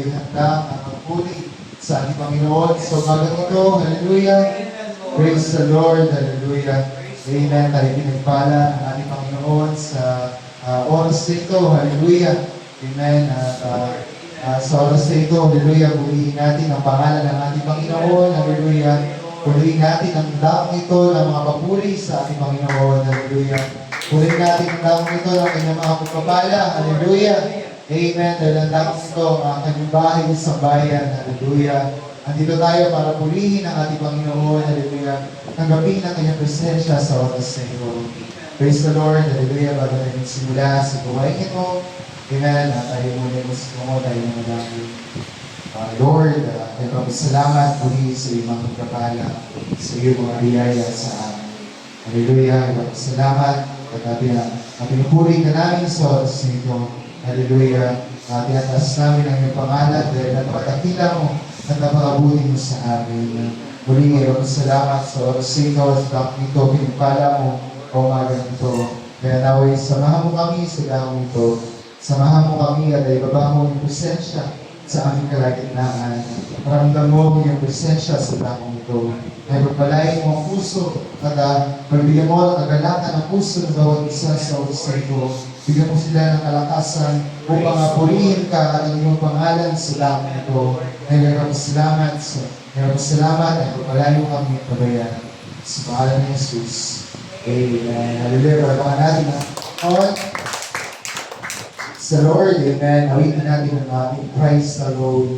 tayo handa at magpuli sa ating Panginoon. So, bagang ito, hallelujah. Praise the Lord, hallelujah. Amen. Tayo pinagpala ng ating Panginoon sa oras nito, hallelujah. Amen. At sa oras nito, hallelujah, purihin natin ang pangalan ng ating Panginoon, hallelujah. Purihin natin ang daang ito ng mga papuri sa ating Panginoon, hallelujah. Purihin natin ang daang ito ng kanyang mga pagpapala, hallelujah. Amen. Dahil ang daang ito ang kanyang bahay sa bayan, hallelujah. Andito tayo para purihin ang ating Panginoon, hallelujah. Tanggapin ang kanyang presensya sa oras na ito. Praise the Lord, hallelujah. Bago tayo magsimula sa gawain ito, amen. At tayo muna mo tayo ng madami. Lord, ay papasalamat muli sa iyong mga pagkapala, sa iyong mga biyaya sa amin. Hallelujah, ay papasalamat at pinupuri ka namin sa oras nito. Hallelujah, tinatas namin ang iyong pangalan dahil napakatakila mo at napakabuti mo sa amin. Muli ay papasalamat sa oras nito at sa ito pinipala mo o umagang ito. Kaya naway samahan mo kami sa daong ito. Samahan mo kami at ibaba mo yung presensya sa aming kalagitnaan. Paramdam mo yung presensya sa takong ito. Ay pagpalain mo ang puso at pagbigyan mo ang kagalakan ng puso ng bawat isa sa oras na ito. Bigyan mo sila ng kalakasan upang purihin ka at ang iyong pangalan sa takong ito. Ay nagpapasalamat ay pagpalain mo kami at pabayan. Sa pangalan ni Jesus. Amen. Hallelujah. Pagpakan natin ang sa Lord, amen. Awitin natin ang ating praise the Lord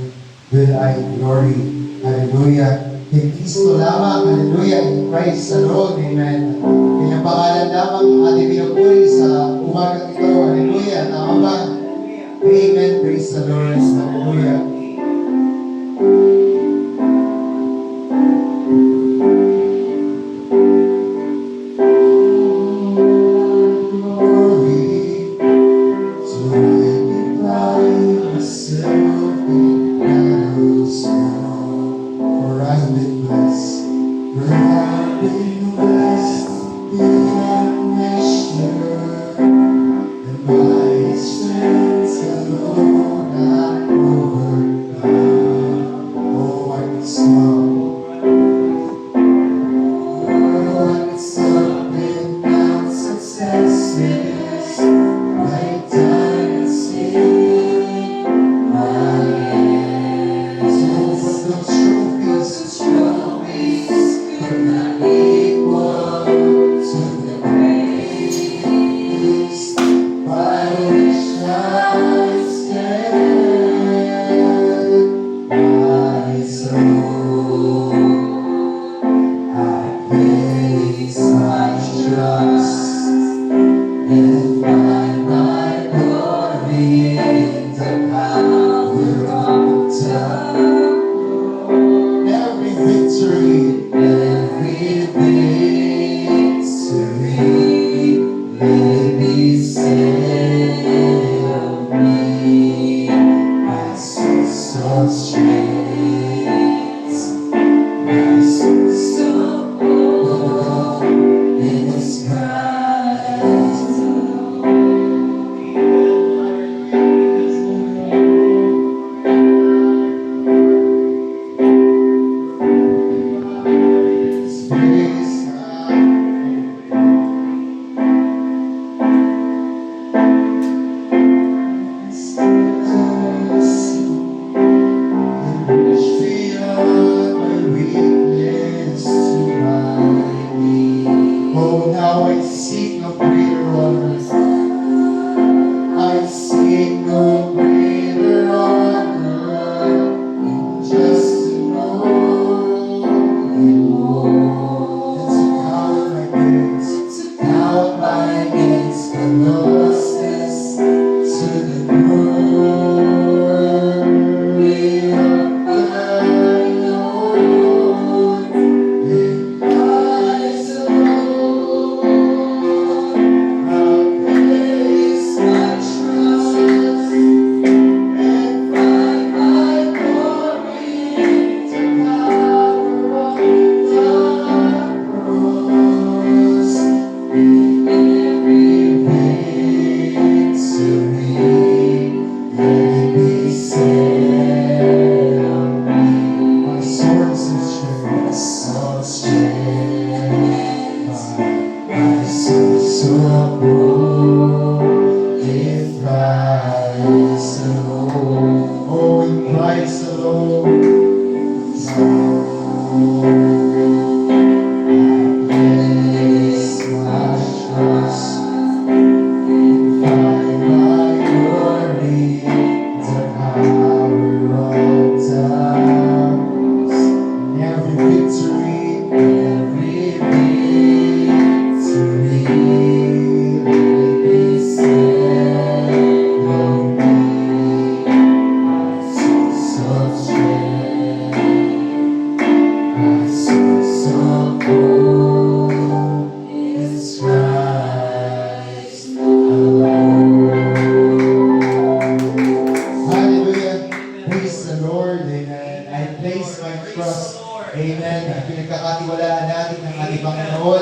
will I glory. Hallelujah. Kay Kristo lamang, hallelujah. In praise the Lord, amen. Kanyang pangalan lamang ang ating pinupuri sa umagang ito. Hallelujah. Tama ba? Amen. Praise the Lord. Hallelujah. Strength alone I over.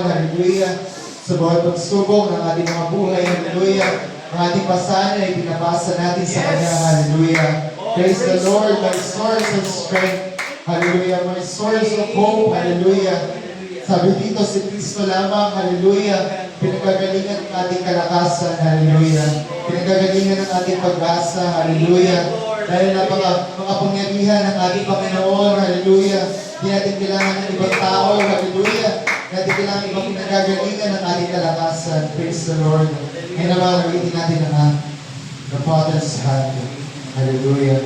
hallelujah, sa bawat pagsubok ng ating mga buhay, hallelujah. Ang ating pasahan ay pinapasa natin sa Kanya, hallelujah. Praise the Lord, my source of strength, hallelujah, my source of hope, hallelujah. Sabi dito, si Kristo lamang, hallelujah, pinagagalingan ng ating kalakasan, hallelujah. Pinagagalingan ng ating pag-asa, hallelujah. Dahil napakapangyarihan ng ating Panginoon, hallelujah. Hindi natin kailangan ng ibang tao, hallelujah. Hindi natin kailangan ng ibang pinagagalingan ng ating kalakasan. Praise the Lord. Ngayon naman, nagiging natin ang the Father's hand. Hallelujah.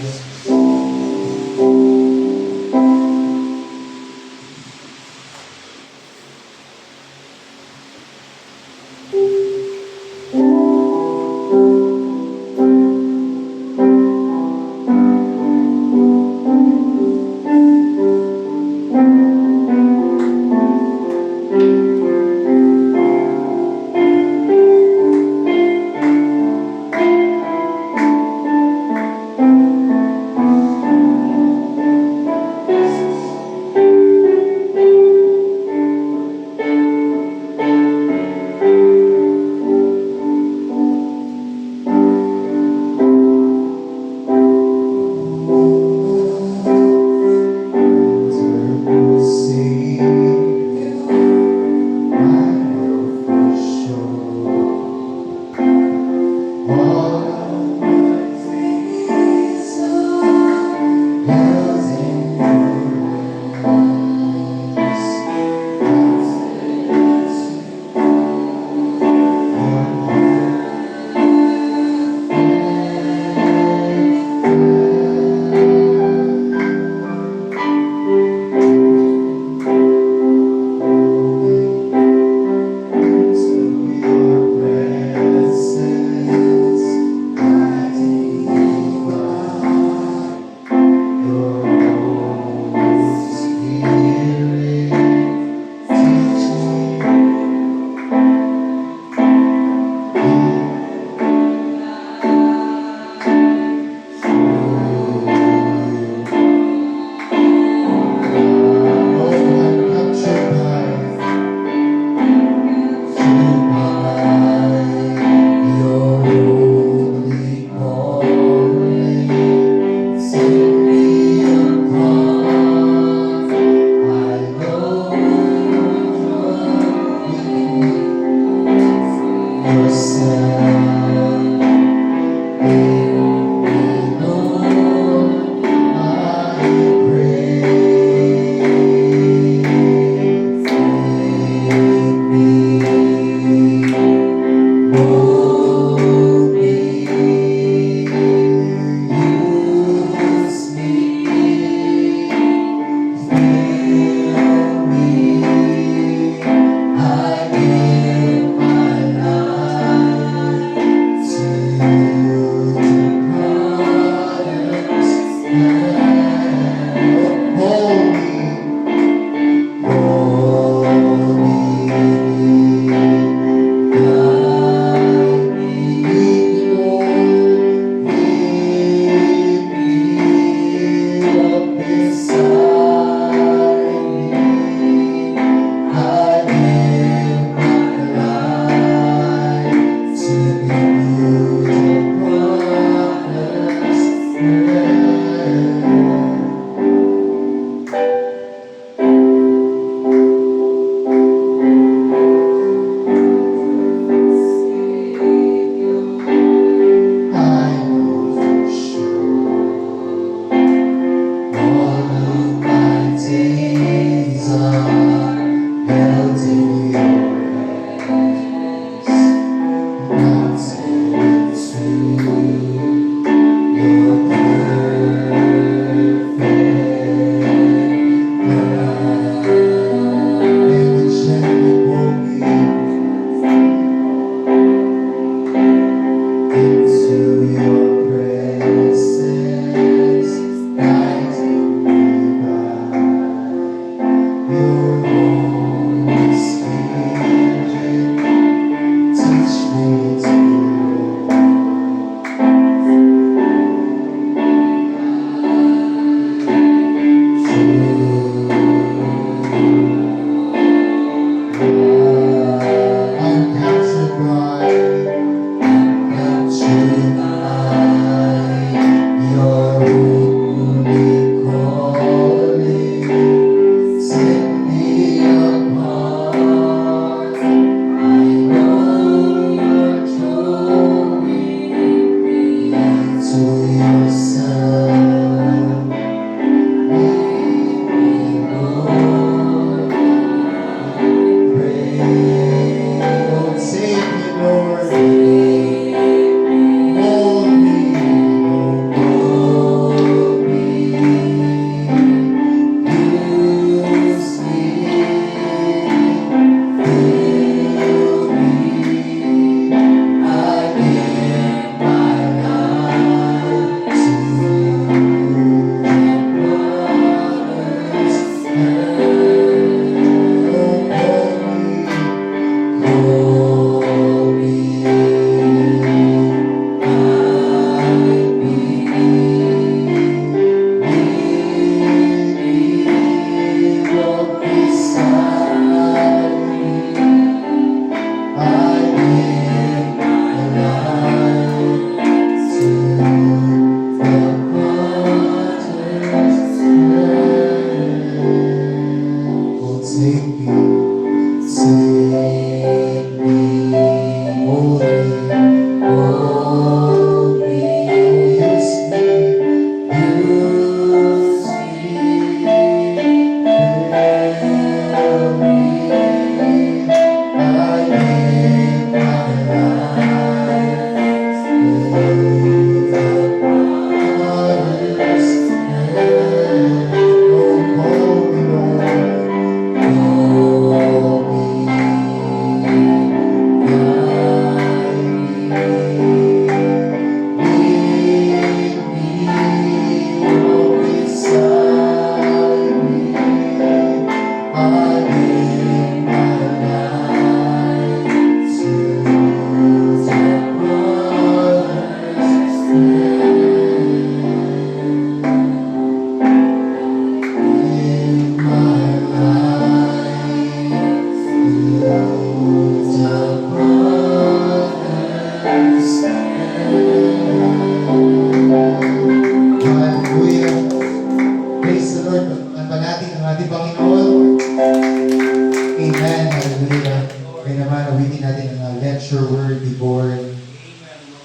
your word be born.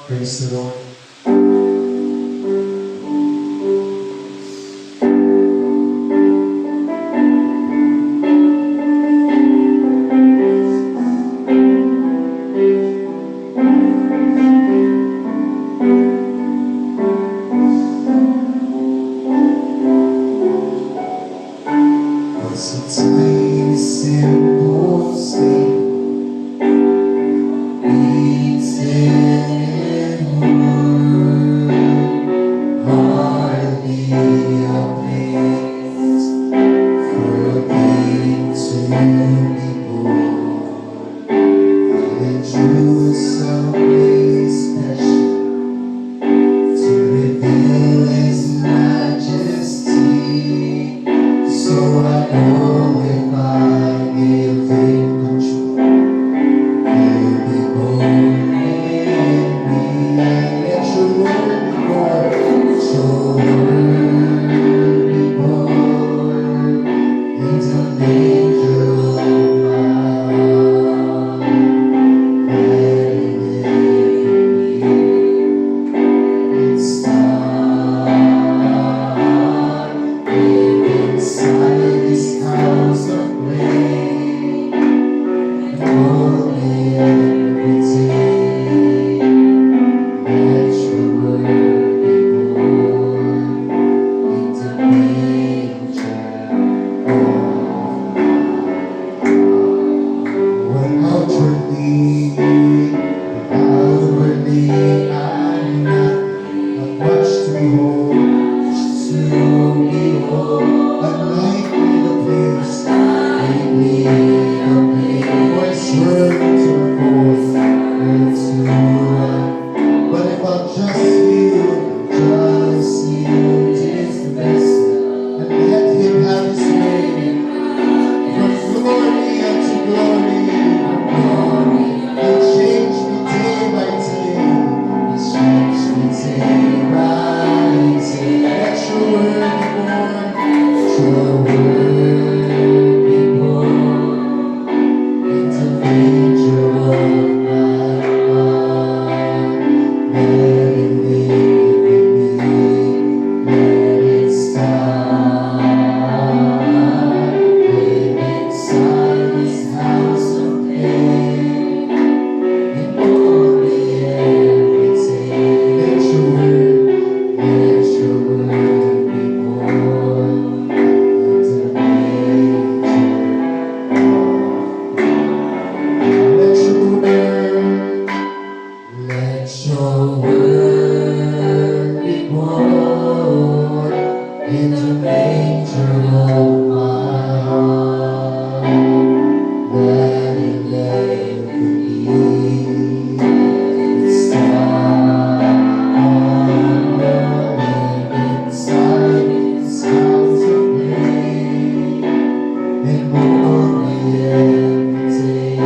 Praise the Lord. It's a tiny, simple state. It's in word, hardly a place for a king to be born. The Jews some grace special to reveal His majesty. So I know if I give Him control, He'll be born in me. Let your word be born. Let your word be born into the manger of my heart. Let it live in me. It's time. Inside this house of rain, only every day, let your word be born into nature. When outwardly I'm nothing, not much to behold. Unlikely the place, lately a voice word to unfold, word to run. But if I'll just yield is the best, and let Him have His way, from glory unto glory, He'll change me day by day, He'll change me day by day. Let your word be born. Your word be born into the manger of my heart. Let it live in me. Let it start. Live inside this house of pain. And only every day. Let your word be born. Let your word be born in the manger of my heart. Let it live in me. It's time. Inside this house of pain, and only every day.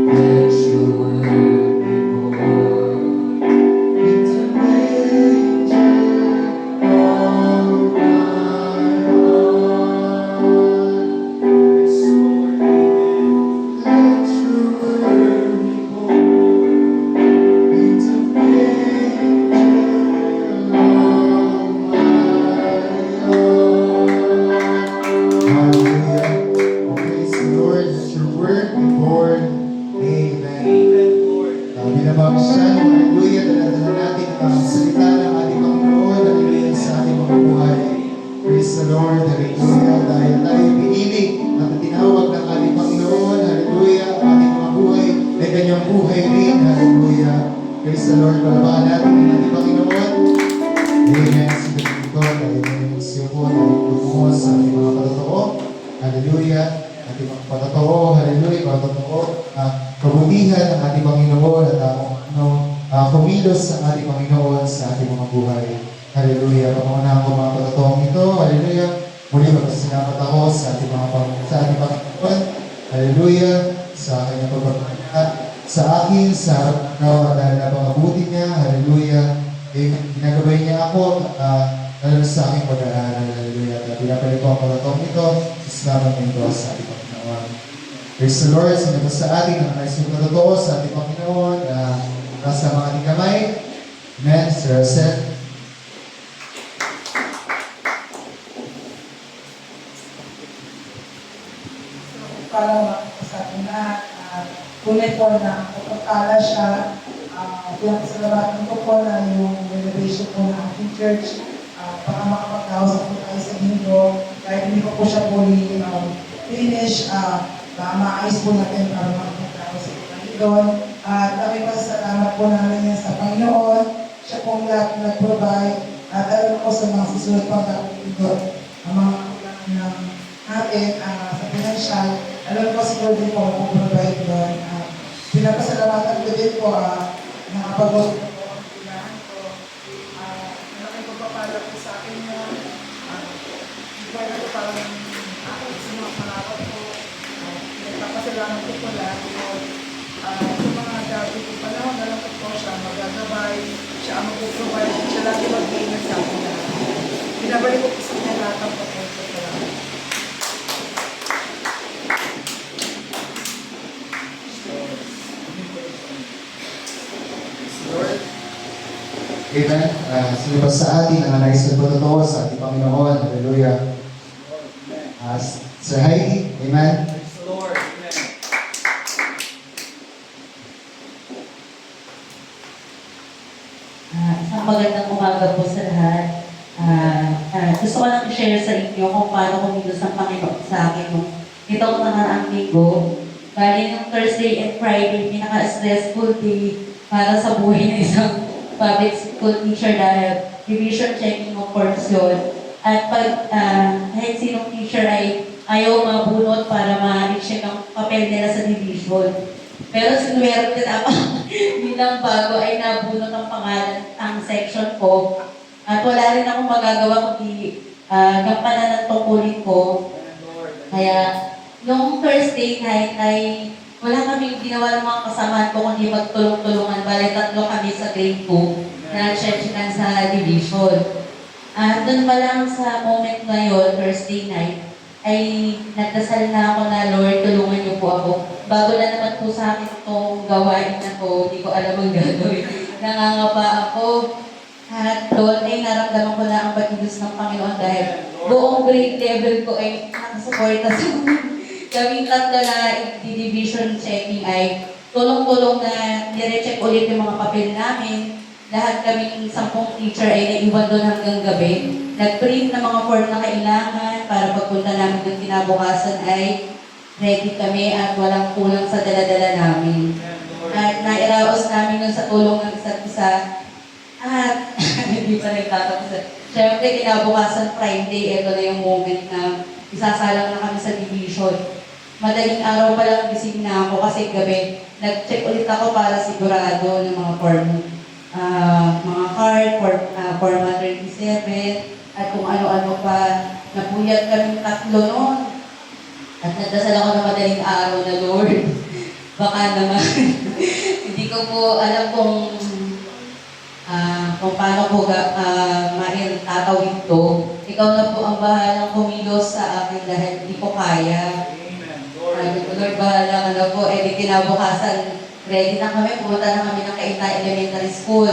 Let your word be born into the manger of my heart. Yes, Lord, let your word be born into the manger of my heart. Hallelujah. Oh, praise the Lord. Let your word be born. Amen. Binabang siya. Hallelujah. Dala-dala natin ang salita ng ating Panginoon. Hallelujah sa ating mga buhay. Praise the Lord. Hallelujah. Dahil tayo pinili at tinawag ng ating Panginoon. Hallelujah. Ang ating mga buhay ay kanyang buhay rin. Hallelujah. Praise the Lord. Palabahan natin ang ating Panginoon. Amen. Sige dito. Dahil may siyo po na tumungo sa ating mga patotoo. Hallelujah. Ating mga patotoo. Hallelujah. Patotoo. Kabutihan ng ating Panginoon at kumilos sa ating Panginoon sa ating mga buhay. Hallelujah. Pamangunahan ko mga patotoong ito. Hallelujah. Muli magpasalamat ako sa ating Panginoon. Hallelujah. Sa kanyang pagpapagod sa akin, sa harap ng dahil napakabuti niya. Hallelujah. Ginagabay niya ako lalo sa aking pag-aaral. Hallelujah. At pinapalit ko ang pagkatong ito sa salamat ng Diyos sa ating Panginoon. Praise the Lord, sinabas sa atin ang nais na totoo sa ating Panginoon. Nasa mga ating kamay. Amen. Sir Arcel. Para sa atin na tunay po na pagkakala siya, pinapasalamatan ko po na yung renovation po ng ating church para makapagkausap po tayo sa Linggo. Kahit hindi ko po siya fully finish, maayos po natin para makapagkausap po tayo doon. At kami pasasalamat po namin yan sa Panginoon. Siya po lahat nag-provide. At alam ko sa mga susunod pang kapitid ang mga kailangan natin sa financial. Alam ko siguro din po mag-provide doon. Pinapasalamatan ko din po nakapag-work ko po ang kailangan ko. Malaking pagpapala po sa akin yun. Iba na ko parang ako sa mga pangarap ko. Pinagpapasalamat ko po lahat yun. Sa mga dati ko panahon na lang po siya magagabay. Siya ang mag-provide. Siya lagi mag-gainer sa akin na. Binabalik ko po sa kanya lahat ang pagpapasalamat. Amen. Sinabas sa atin ang nais na totoo sa ating Panginoon. Hallelujah. Sir Heidi. Amen. Praise the Lord. Amen. Isang magandang umaga po sa lahat. Gusto ko lang i-share sa inyo kung paano kumilos ang Panginoon sa akin itong nakaraang linggo. Bali, yung Thursday and Friday, pinaka-stressful day para sa buhay ng isang public school teacher dahil division checking ng porsyon. At pag kahit sinong teacher ay ayaw mabunot para ma-check ang papel nila sa division. Pero sinuwerte na ako bilang bago ay nabunot ang pangalan, ang section ko. At wala rin akong magagawa kundi gampanan ng tungkulin ko. Kaya, noong Thursday night ay wala kaming ginawa ng mga kasamahan ko kundi magtulong-tulungan. Bale, 3 kami sa grade 2 na checkan sa division. At doon pa lang sa moment ngayon, Thursday night, ay nagdasal na ako na, Lord, tulungan niyo po ako. Bago na naman po sa akin itong gawain na to, hindi ko alam ang gagawin. Nangangapa ako. At doon ay naramdaman ko na ang pag-ibig ng Panginoon dahil buong grade level ko ay nakasuporta sa kaming 3 na division checking ay tulong-tulong na nire-check ulit yung mga papel namin. Lahat kaming 10 teacher ay naiwan doon hanggang gabi. Nag-print ng mga form na kailangan para pagpunta namin ng kinabukasan ay ready kami at walang kulang sa dala-dala namin. At nairaos namin yun sa tulong ng isa't isa. At hindi pa nagtatapos. Siyempre, kinabukasan Friday, ito na yung moment na isasalang na kami sa division. Madaling araw pa lang gising na ako kasi gabi. Nag-check ulit ako para sigurado ng mga form. Mga card, form 37, at kung ano-ano pa. Napuyat kami 3 noon. At nagdasal ako ng madaling araw na, Lord, baka naman. Hindi ko po alam kung paano po tatawid to. Ikaw na po ang bahalang kumilos sa akin dahil hindi ko kaya. Lord, bahala ka na po. Di kinabukasan, ready na kami. Pumunta na kami ng Kaita Elementary School.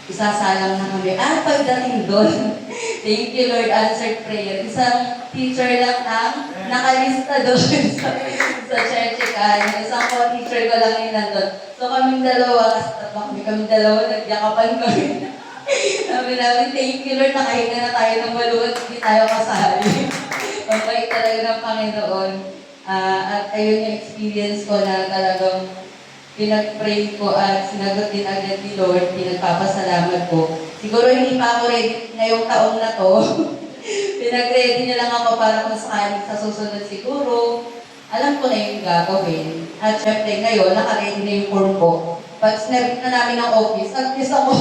Isasalang na kami. Pagdating doon, thank you Lord, answered prayer. Isang teacher lang ang nakalista doon sa church-checkan. Isang co-teacher ko lang yung nandun. So kaming dalawa, kaming dalawa, nagyakapan kami. Sabi namin, thank you Lord, nakahinga na tayo ng maluwag, hindi tayo kasali. Mabait talaga ng Panginoon. At ayun yung experience ko na talagang pinag-pray ko at sinagot din agad ni Lord, pinagpapasalamat ko. Siguro hindi pa ako ready ngayong taong na to. Pinag-ready niya lang ako para kung sakaling sa susunod siguro. Alam ko na yung gagawin. At syempre ngayon, naka-ready na yung form ko. Pag sinabit na namin ng office, at-least ako,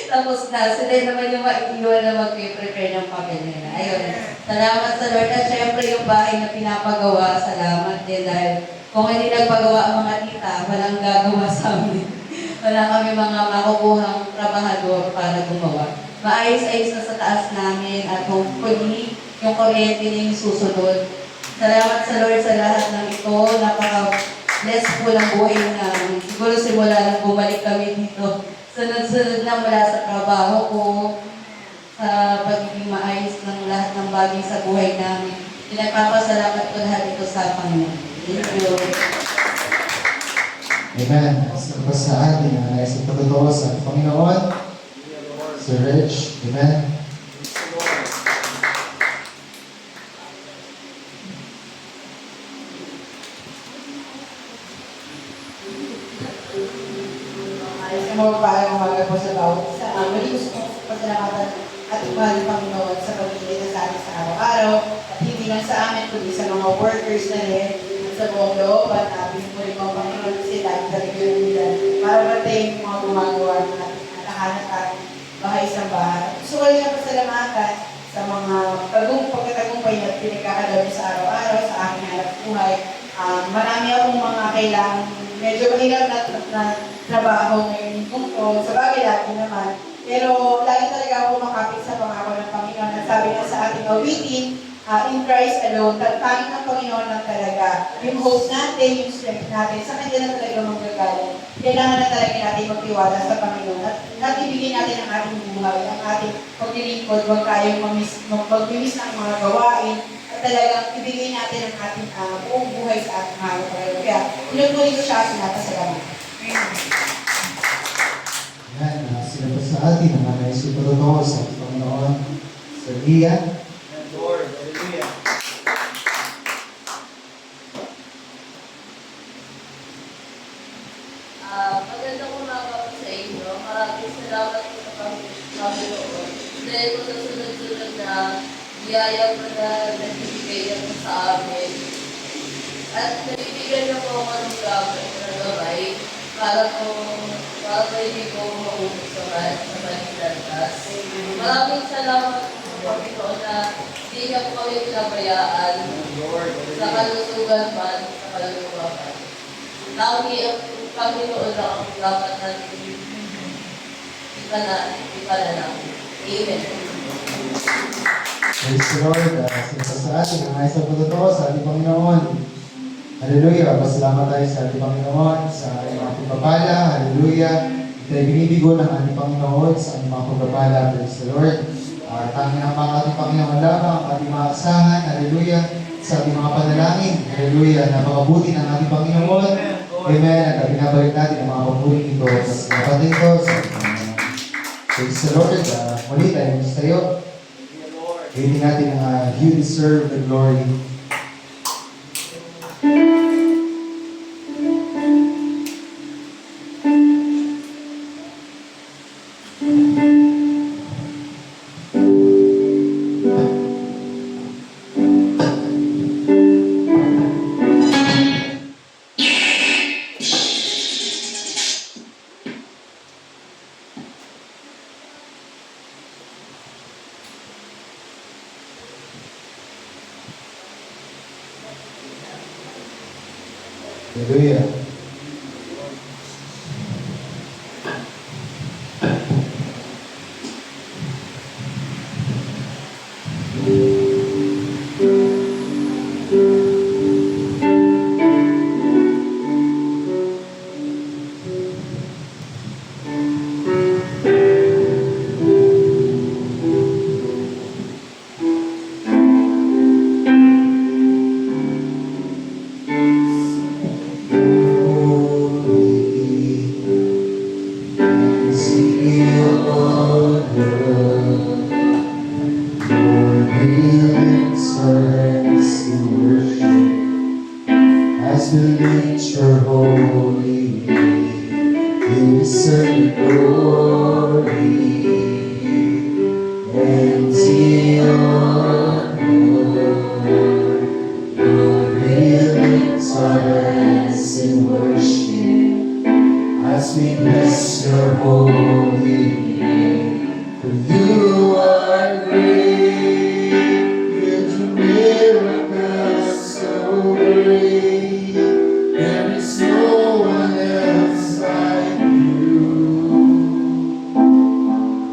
tapos na, sila naman yung maiiwan na mag-prepare ng papel nila. Ayun. Salamat sa Lord. At syempre yung bahay na pinapagawa, salamat din dahil kung hindi nagpagawa ang mga tita, walang gagawa sa amin. Wala kami mga makukuhang trabahador para gumawa. Maayos-ayos na sa taas namin at hopefully yung kuryente na yung susunod. Salamat sa Lord sa lahat ng ito. Napaka-bless po ng buhay namin. Siguro simula nang bumalik kami dito. Sunod-sunod na mula sa trabaho ko, sa pagiging maayos ng lahat ng bagay sa buhay namin. Pinagpapasalamat ko lahat ito sa Panginoon. Thank you. Amen. Sa sa atin na nais ipatutuo sa Panginoon, Sir Reg. Amen. Ayos na mga parang umaga po sa bawat isa. Muli gusto ko pasalamatan ating mahal ng Panginoon sa pagiging na sa atin sa araw-araw at hindi lang sa amin kundi sa mga workers na rin at sa buong looban at pinupuli ko ang Panginoon kasi dahil sa regular nila para matin yung mga gumagawa ng ating tahanan at bahay sa bahay. Gusto ko rin na pasalamatan sa mga pagkatagumpay na pinagkakalabi sa araw-araw sa aking hanap buhay. Marami akong mga kailangan medyo mahirap na trabaho ngayon kung sa bagay natin naman. Pero lagi talaga ako makapit sa pangako ng Panginoon. At sabi nga sa ating awitin, in Christ alone, tanging ng Panginoon lang talaga. Yung hope natin, yung strength natin, sa Kanya na talaga manggagaling. Kailangan na talaga natin magtiwala sa Panginoon. At ibigay natin ang ating buhay, ang ating paglilingkod, huwag tayong magbimis ng mga gawain. At talagang ibigay natin ang ating buong buhay sa ating mga Panginoon. Kaya, pinagmuli ko siya at sinapasalamat. Amen. Sino pa sa atin na nais ipatutuo sa Panginoon, Sir Ian. Lord, hallelujah. Magandang umaga po sa inyo. Maraming salamat po sa Panginoon. Dahil po sa sunod-sunod na biyaya po na nagbibigay niya po sa amin. At nabibigyan niya po ako ng gabay para hindi po maubos sa Manilantas. Maraming salamat po sa Panginoon na hindi niya po kami pinabayaan sa kalusugan man, sa kaluluwagan. Lagi ang Panginoon lang ang dapat natin ipanalangin. Amen. Praise the Lord. Sino pa sa atin na nais ipatutuo sa ating Panginoon. Hallelujah. Pasalamat tayo sa ating Panginoon, sa ating mga pagpapala. Hallelujah. Ito ay binibigo ng ating Panginoon sa ating mga pagpapala. Praise the Lord. Tanging ang mga ating Panginoon lamang, ang ating mga asahan. Hallelujah. Sa ating mga panalangin. Hallelujah. Napakabuti ng ating Panginoon. Amen. At binabalik natin ang mga paburing ito. Pasalamat ito sa ating Panginoon. Praise the Lord. Muli tayo tayo. Gawin natin ang You Deserve the Glory. Hallelujah. As we lift your holy name, you deserve glory and the honor. Lord, we lift our hands in worship as we bless your holy name. For you are great, you do miracles so great. There is no one else like you.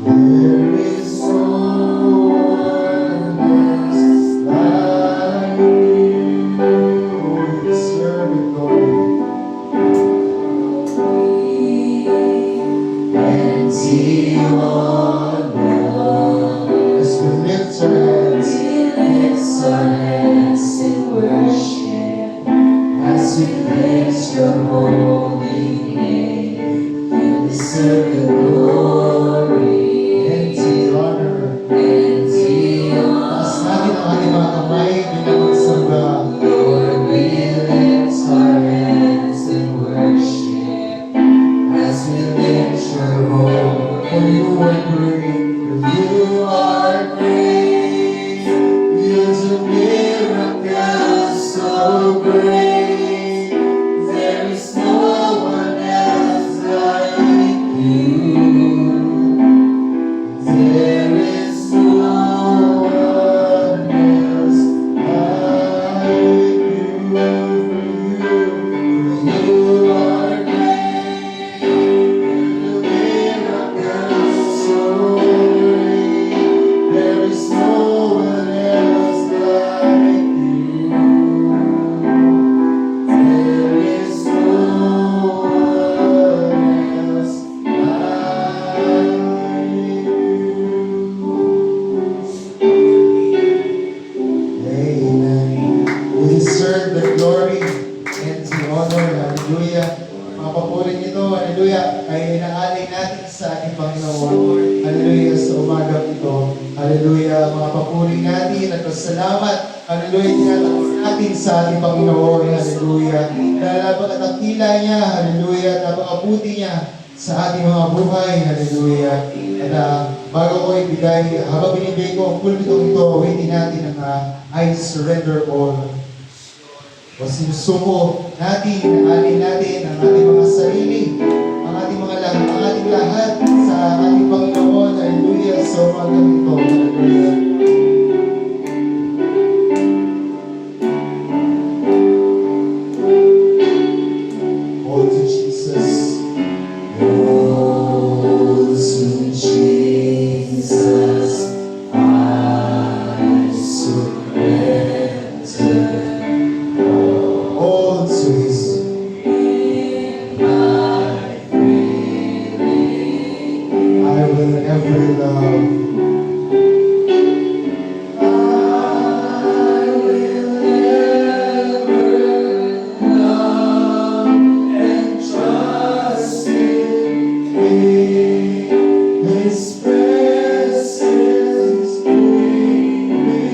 There is no one else like you. your holy name. You deserve the glory and the honor. and the Taas natin honor. ang ating mga kamay bilang magsamba. Lord, we lift our hands in worship as we lift your holy. For you are great. You are great. You do miracles so great. There is no one else like you. There is no one else like you. You are great. You do miracles so great. There is no one else like you. There is no one else Amen. You deserve the glory and the honor. Hallelujah. Mga papurin nito, hallelujah, ay inaalay natin sa ating Panginoon. Hallelujah, sa umaga ito. Hallelujah, mga papurin natin at pasalamat. Hallelujah, tinatapos natin sa ating Panginoon. Hallelujah. Dahil napakatakila niya, hallelujah, at napakabuti niya sa ating mga buhay. Hallelujah. At bago ko ibigay, habang binibigay ko ang pulpitong ito, awitin natin ang I surrender all. O sinusuko natin, inaalin natin ang ating mga sarili, ang ating mga lahat, ang ating lahat sa ating Panginoon. Hallelujah. Sa umagang ito. Hallelujah. All to Jesus. Oh, to Jesus, I surrender. All to His. My feeling, I will ever love. I will ever love and trust in Thee. His presence bring me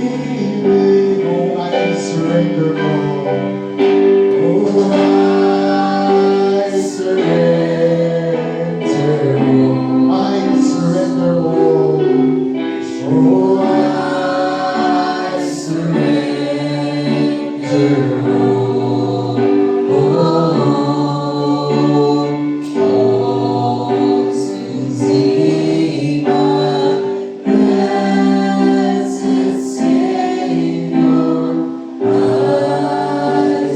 Oh, I surrender all. Oh, I surrender. I surrender all. Oh, I surrender. All to Thee, my blessed Savior, I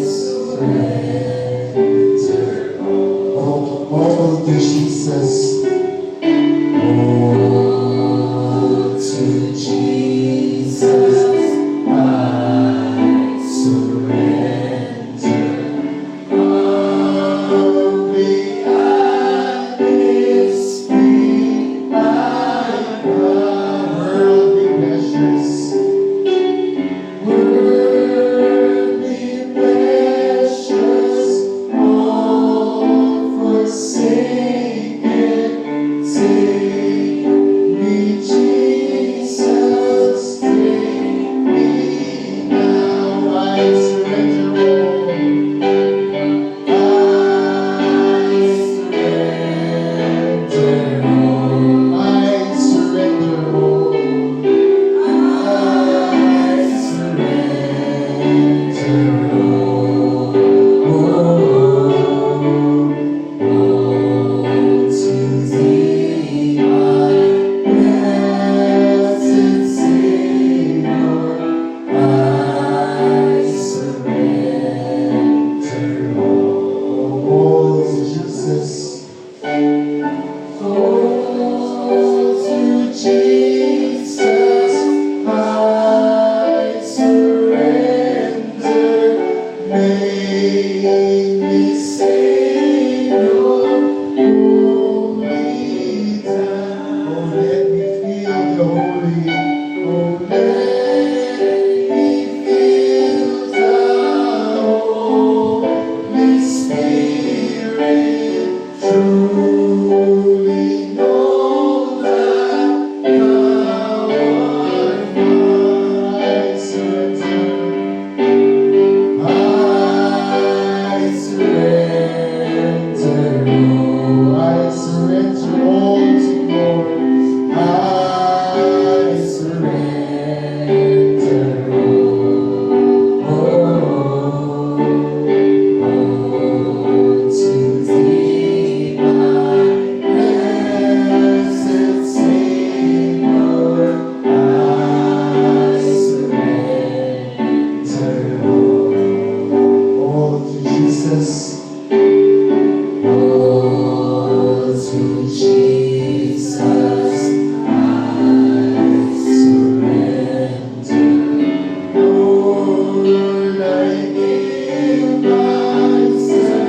surrender. All to Jesus. Oh, to Jesus I surrender. Only at His feet I bow. Worldly pleasures. Worthy precious, all forsaken, take me, Jesus, take me now. I surrender all. I surrender I surrender all. all. All to Jesus. Oh, let me feel the holy. Oh, Let me feel the Holy Spirit. truly know that thou art mine. I surrender all to you, Lord. I surrender all to thee, my blessed Savior. I surrender all to Jesus. All to Jesus I surrender. Lord, I give myself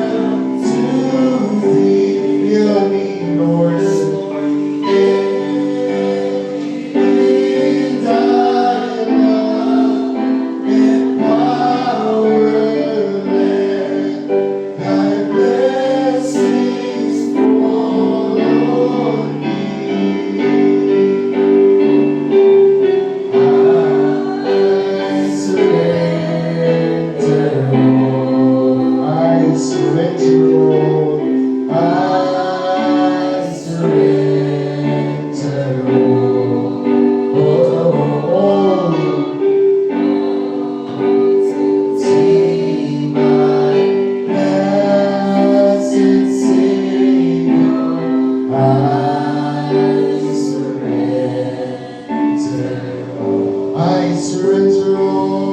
to thee. Fill me, Lord. In thy love, in power, let thy blessings fall on me. I surrender all. I surrender all. I surrender all. All. See my blessed Savior, I surrender all. I surrender all.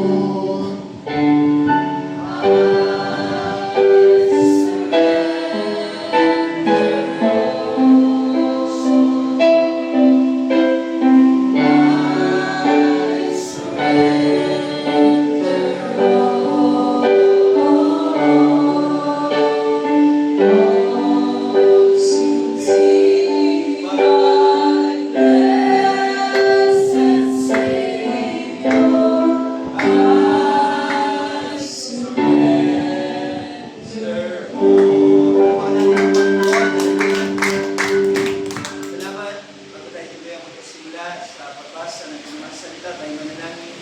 Salamat. Bago tayo tuloy ang magkasimula sa pagbasa ng mga salita, tayo manalangin.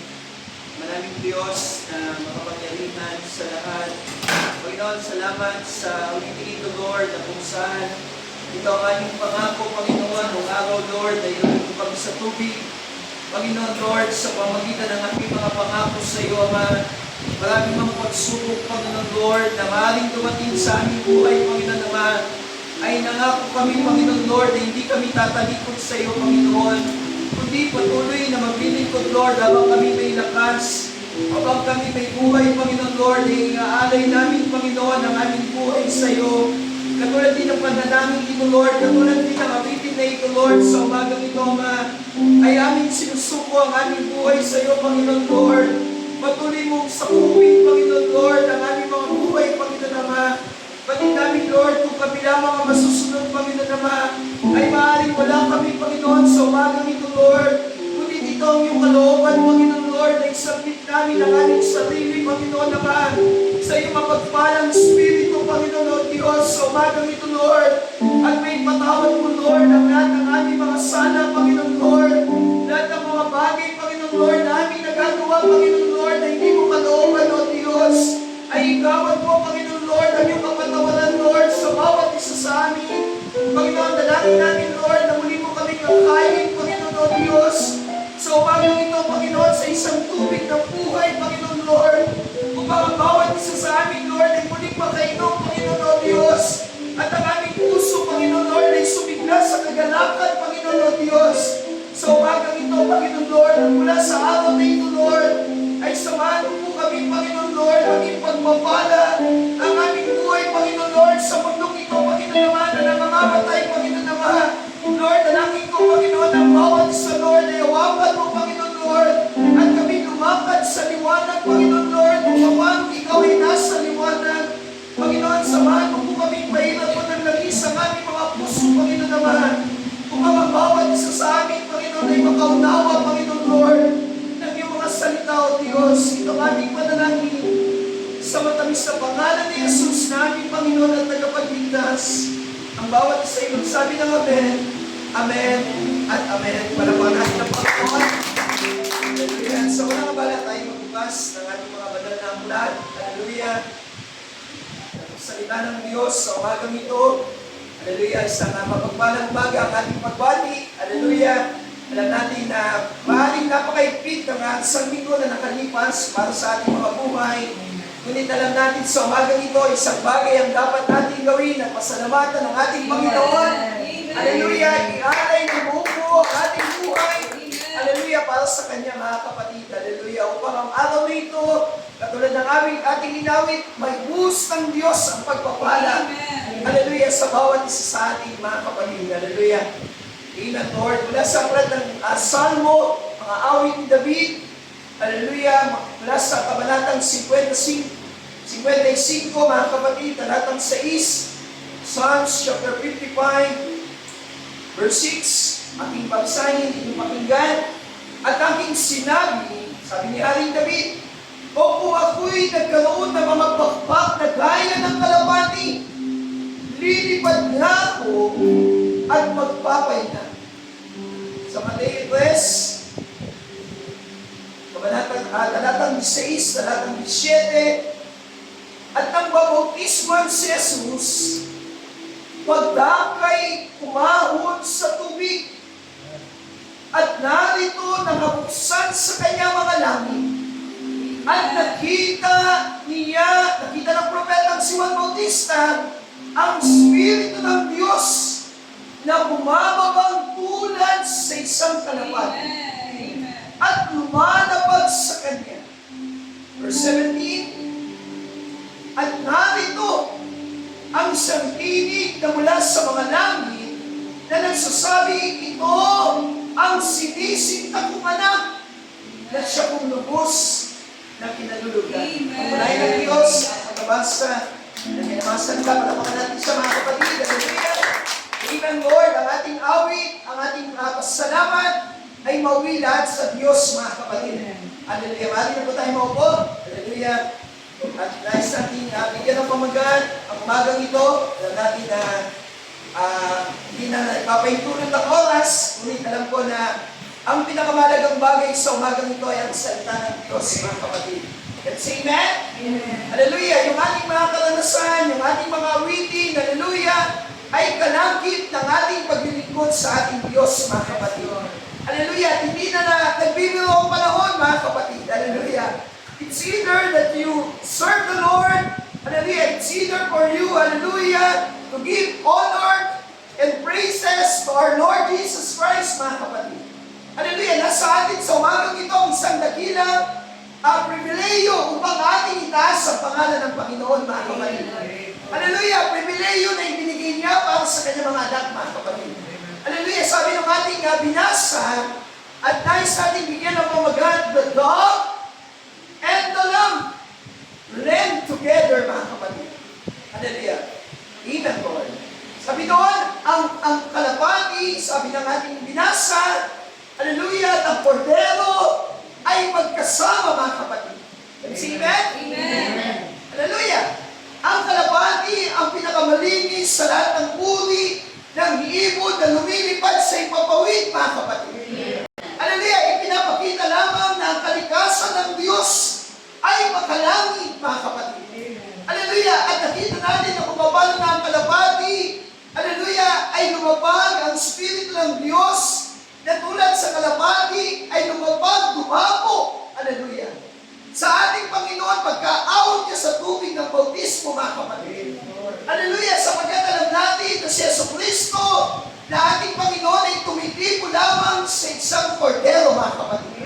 Maraming Diyos na makapangyarihan sa lahat. Panginoon, salamat sa ulitin ito, Lord, na kung saan ito ang aming pangako, Panginoon, ng araw, Lord, na ilunin kami sa tubig. Panginoon, Lord, sa pamagitan ng aming mga pangako sa iyo, Ama, maraming mga pagsubok, Panginoon, Lord, na maaaring dumating sa aming buhay, Panginoon, Ama, ay nangako kami, Panginoon Lord, na hindi kami tatalikod sa iyo, Panginoon, kundi patuloy na maglilingkod, Lord, habang kami may lakas, habang kami may buhay, Panginoon Lord, ay iaalay namin, Panginoon, ang aming buhay sa iyo. Katulad din ng panalangin ito, Lord, katulad din ng awitin na ito, Lord, sa umagang ito, Ama, ay aming sinusuko ang aming buhay sa iyo, Panginoon Lord. Patuloy mong sakuhin, Panginoon Lord, ang aming mga buhay, Panginoon Ama. Pati namin, Lord, kung kami lamang ang masusunod, Panginoon Ama, ay maaaring wala kami, Panginoon, sa umagang ito, Lord. Ngunit ito ang iyong kalooban, Panginoon Lord, na isabit namin ang aming sarili, Panginoon Ama, sa iyong mapagpalang Espiritu, Panginoon o Diyos, sa umagang ito, Lord. At may patawad mo, Lord, ang lahat ng aming mga sala, Panginoon Lord. Lahat ng mga bagay, Panginoon Lord, na aming nagagawa, Panginoon Lord, na hindi mo kalooban, o Diyos, ay ikawan mo, Panginoon Lord, ang iyong kapatawaran, Lord, sa bawat isa sa amin. Panginoon, dalangin namin, Lord, na muli mo kaming kakainin, Panginoon o Diyos, sa umagang ito, Panginoon, sa isang tubig ng buhay, Panginoon Lord, upang ang bawat isa sa amin, Lord, ay muling makainom, Panginoon o Diyos, at ang aming puso, Panginoon Lord, ay sumigla sa kagalakan, Panginoon o Diyos, sa umagang ito, Panginoon Lord, at mula sa araw na ito, Lord, ay samahan mo po kami, Panginoon Lord, maging pagpapala ang aming buhay, Panginoon Lord, sa mundong ito, Panginoon naman, na nangangamatay, Panginoon naman. Lord, dalangin ko, Panginoon, ang bawat isa, Lord, ay awapan mo, Panginoon Lord, at kami lumakad sa liwanag, Panginoon Lord, kung paano ikaw ay nasa liwanag. Panginoon, samahan mo po kami, pahirap mo ng langis ang aming mga puso, Panginoon naman. Kung ang bawat isa sa amin, Panginoon, ay makaunawa, Panginoon Lord, ng iyong mga salita, O Diyos, ito aming panalangin sa matamis na pangalan ni Jesus na aming Panginoon at tagapagligtas. Pilipinas. Ang bawat isa ay magsabi ng Amen, Amen, at Amen. Palapakan natin ang Panginoon. Hallelujah. Sa unang abala tayo magbukas ng ating mga banal na aklat. Hallelujah. Salita ng Diyos sa umagang ito. Hallelujah. Isang mapagpalang umaga ang ating pagbati. Hallelujah. Alam natin na maaaring napakaipit ng isang linggo na nakalipas para sa ating mga buhay. Ngunit alam natin sa umagang ito, isang bagay ang dapat natin gawin at pasalamatan ng ating Panginoon. Hallelujah. Ialay ng buo ang ating buhay. Hallelujah. Para sa Kanya, mga kapatid. Hallelujah. Upang ang araw na ito, katulad ng ating inawit, may buhos ng Diyos ang pagpapala. Hallelujah. Sa bawat isa sa ating mga kapatid. Hallelujah. Amen, Lord. Mula sa aklat ng Salmo, mga awit ni David, hallelujah, mula sa kabanatang 55, mga kapatid, talatang 6, Psalms chapter 55, verse 6, aking pagsahin, inyong pakinggan, at aking sinabi, sabi ni Haring David, o kung ako'y nagkaroon ng mga bakbak na gaya ng kalapati, lilipad na ako at magpapahinga. Sa Mateo 3, talatang 16, talatang 17, at nang babautisman si Jesus, pagdakay umahon sa tubig, at narito nakabuksan sa kanya mga langit, at nakita ng propetang si Juan Bautista, ang Espiritu ng Diyos na bumababang tulad sa isang kalapati at lumalapag sa kanya. Verse 17, at narito ang isang tinig na mula sa mga langit na nagsasabi, ito ang sinisinta kong anak na siya kong lubos na kinalulugan. Pagpalain ng Diyos ang pagkabasa na kinamasa nila, palapakan natin sa mga kapatid. Hallelujah. Amen, Lord. Ang ating awit, ang ating pasalamat ay mauwi lahat sa Diyos, mga kapatid. Hallelujah. Mali na po tayo maupo. Hallelujah. At nais natin bigyan ng pamagaan ang umagang ito. Alam natin na hindi na ipapahintulot ang oras, ngunit alam ko na ang pinakamalagang bagay sa umagang ito ay ang salita ng Diyos, mga kapatid. Let's say amen? Amen. Hallelujah. Yung ating mga karanasan, yung ating mga awitin, hallelujah, ay kalangkit ng ating paglilingkod sa ating Diyos, mga kapatid. Hallelujah. Hindi na nagbibiro ang panahon, mga kapatid. Hallelujah. It's either that you serve the Lord, hallelujah, it's either for you, hallelujah, to give honor and praises to our Lord Jesus Christ, mga kapatid. Hallelujah. Nasa atin sa umagang ito ang isang dakilang pribileyo upang ating itaas ang pangalan ng Panginoon, mga kapatid. Hallelujah. Pribileyo na ibinigay niya para sa kanyang mga anak, mga kapatid. Hallelujah. Sabi ng ating binasa, at nais natin bigyan ng pamagat, the dog and the lamb blend together, mga kapatid. Hallelujah. Amen, Lord. Sabi doon, ang kalapati, sabi ng ating binasa, hallelujah, ang kordero ay magkasama, mga kapatid. Amen? Amen. Hallelujah. Ang kalapati ang pinakamalinis sa lahat ng uri ng ibon na lumilipad sa ipapawid, mga kapatid. Hallelujah. Ipinapakita lamang na ang kalikasan ng Diyos ay makalangit, mga kapatid. Hallelujah. At nakita natin na kumabalo na ang kalapati, hallelujah, ay lumabag ang Espiritu ng Diyos na tulad sa kalapati ay lumabag, dumapo. Hallelujah. Sa ating Panginoon, pagka-out niya sa tubig ng bautismo, mga kapatid. Hallelujah. Sapagkat alam natin na si Jesucristo na ating Panginoon ay tumitipo lamang sa isang kordero, mga kapatid.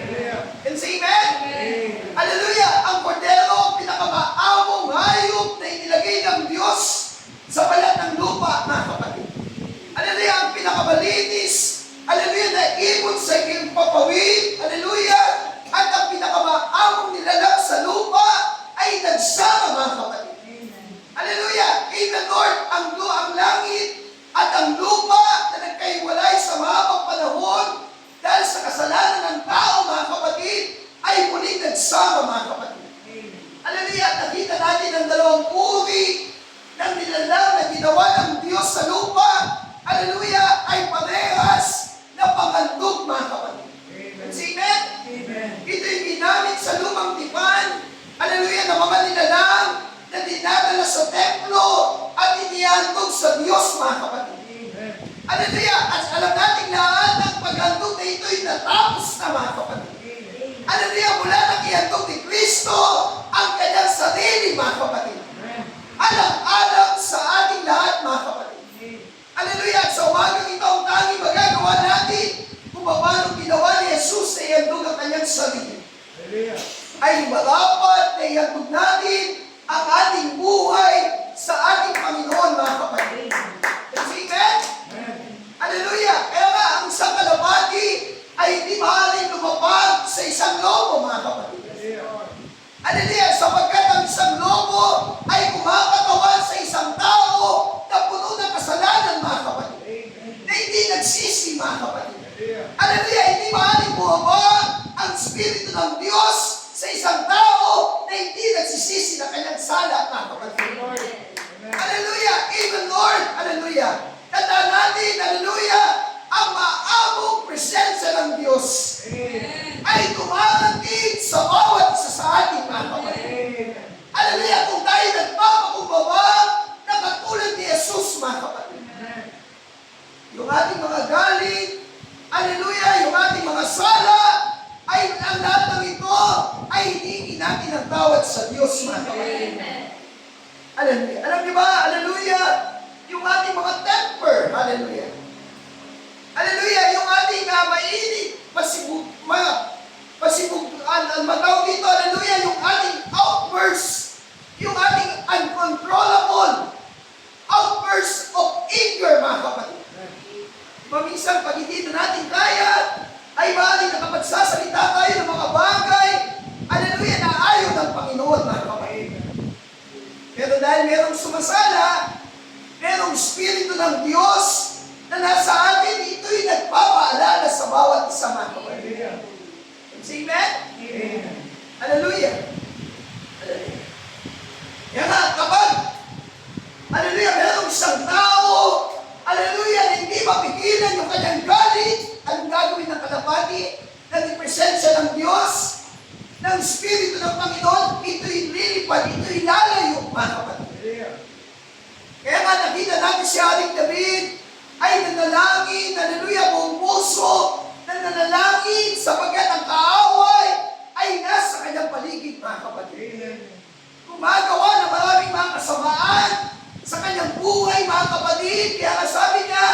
And say amen? Hallelujah. Ang kordero, pinakamaamong hayop na inilagay ng Diyos sa balat ng lupa, mga kapatid. Hallelujah. Ang pinakamalinis, hallelujah, na ibon sa iyong papawid, hallelujah, at ang pinakamaamong nilalang sa lupa ay nagsama, mga kapatid. Hallelujah. Amen, Lord. Ang langit at ang lupa na nagkaiwalay sa mahabang panahon dahil sa kasalanan ng tao, mga kapatid, ay muling nagsama, mga kapatid. Hallelujah. At nakita natin ang dalawang uri ng nilalang na ginawa ng Diyos sa lupa, hallelujah, ay parehas na pangandog, mga kapatid. Amen? Ito'y ginamit sa lumang tipan, hallelujah, ng mga nilalang na dinadala sa templo at inihandog sa Diyos, mga kapatid. Hallelujah! At alam natin lahat ng paghandog na ito'y natapos na, mga kapatid. Hallelujah! Mula nang ihandog ni Kristo ang kanyang sarili, mga kapatid. Alam-alam sa ating lahat, mga kapatid. Hallelujah! At sa umagang ito ang tanging magagawa natin kung paano ginawa ni Jesus na ihandog ang kanyang sarili. Ay marapat na ihandog natin ang ating buhay sa ating Panginoon, mga kapatid. Amen? Hallelujah! Kaya nga, ang isang kalapati ay hindi maaaring lumapag sa isang lobo, mga kapatid. Hallelujah! Sapagkat ang isang lobo ay kumakatawan sa isang tao na puno ng kasalanan, mga kapatid. Na hindi nagsisi, mga kapatid. Hallelujah! Hindi maaaring buhabag ang Espiritu ng Diyos sa isang tao na hindi nagsisisi na kanyang sala, mga kapatid. Hallelujah! Even Lord, hallelujah! Tandaan natin, hallelujah, ang maabong presensya ng Diyos ay dumarating sa bawat isa sa ating, mga kapatid. Hallelujah! Kung tayo nagpapakumbaba na katulad ni Jesus, mga kapatid. Yung ating mga galit, hallelujah, yung ating mga sala, ay ang lahat ng ito ay hinihingi natin ang tawad sa Diyos, mga kapatid. Hallelujah. Alam niyo ba, hallelujah, yung ating mga temper, hallelujah. Hallelujah, yung ating mainit, matawag dito, hallelujah, yung ating outburst, yung ating uncontrollable outburst of anger, mga kapatid. Paminsan, pag hindi na natin kaya, ay maaaring nakapagsasalita tayo ng mga bagay, hallelujah, na ayaw ng Panginoon, mga kapatid. Pero dahil merong sumasala, merong Espiritu ng Diyos na nasa atin, ito'y nagpapaalala sa bawat isa, mga kapatid. Amen? Hallelujah. Hallelujah. Kaya nga, kapag, hallelujah, merong isang tao, hallelujah, na hindi mapigilan yung kanyang galit, anong gagawin ng kalapati, na presensya ng Diyos, ng Espiritu ng Panginoon, ito'y lilipad, ito'y lalayo, mga kapatid. Kaya nga nakita natin si Haring David ay nanalangin, hallelujah, buong puso, nanalangin sapagkat ang kaaway ay nasa kanyang paligid, mga kapatid. Gumagawa ng maraming mga kasamaan sa kanyang buhay, mga kapatid. Kaya nga sabi niya,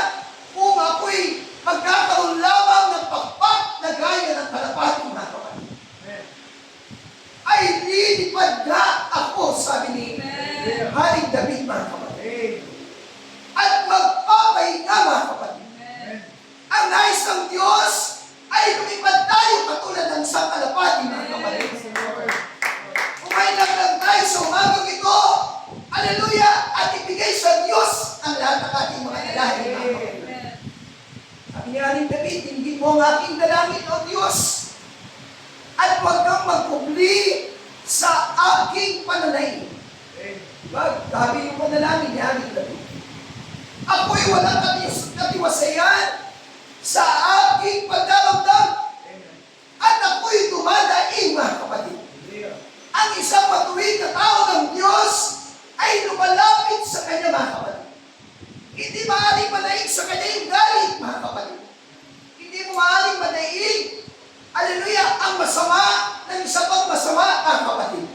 kung ako'y magkakaroon lamang ng pakpak na gaya ng kalapati, mga kapatid, ay lilipad na ako, sabi ni Haring David, mga kapatid. At magpapahinga, mga kapatid. Ang nais ng Diyos ay lumipad tayo katulad ng isang kalapati, mga kapatid. Umainag lang tayo sa umagang ito, hallelujah, at ibigay sa Diyos ang lahat ng ating mga dalangin, mga kapatid. Sabi ni Haring David, hindi mo ang aking dalangin, O Diyos, at huwag kang magpubli sa aking pananaig. Sabi yung panalangin ni Haring David. Ako'y walang katiwasayan sa aking pagdaramdam. At ako'y dumadaing, mga kapatid. Ang isang matuwid na tao ng Diyos ay lumalapit sa kanya, mga kapatid. Hindi maaaring manaig sa kanya yung galit, mga kapatid. Hindi mo maaaring manaig, hallelujah, ang masama ng isa pang masama, mga kapatid.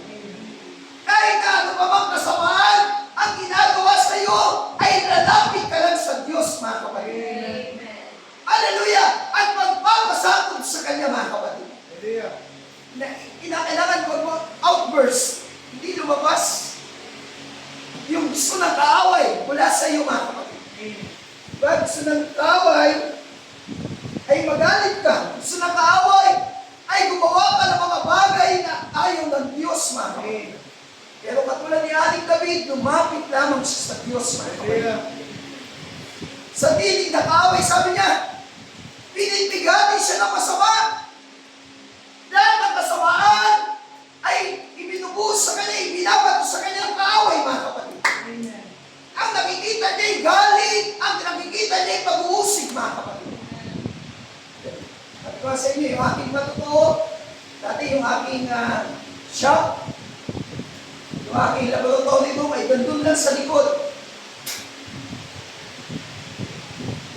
Kahit na ano pa bang kasamaan ang ginagawa sa iyo, ay lalapit ka lang sa Diyos, mga kapatid. Hallelujah! At magpapasakot sa Kanya, mga kapatid. Na kinakailangan mo outburst, hindi lumabas yung gusto ng kaaway mula sa iyo, mga kapatid. Pag gusto ng kaaway, ay magalit ka. Gusto ng kaaway, ay gumawa ka ng mga bagay na ayaw ng Diyos, mga kapatid. Pero katulad ni Haring David, lumapit lamang siya sa Diyos, mga kapatid. Sa tinig na kaaway, sabi niya, pinipigati siya ng masama. Lahat ng kasamaan ay ibinubuhos sa kanya, ibinabato sa kanya ng kaaway, mga kapatid. Ang nakikita nakikita niya yung pag-uusig, mga kapatid. Sabi ko sa inyo, yung aking matutuo, dati yung aking shop, yung aking laboratory room ay dandun lang sa likod.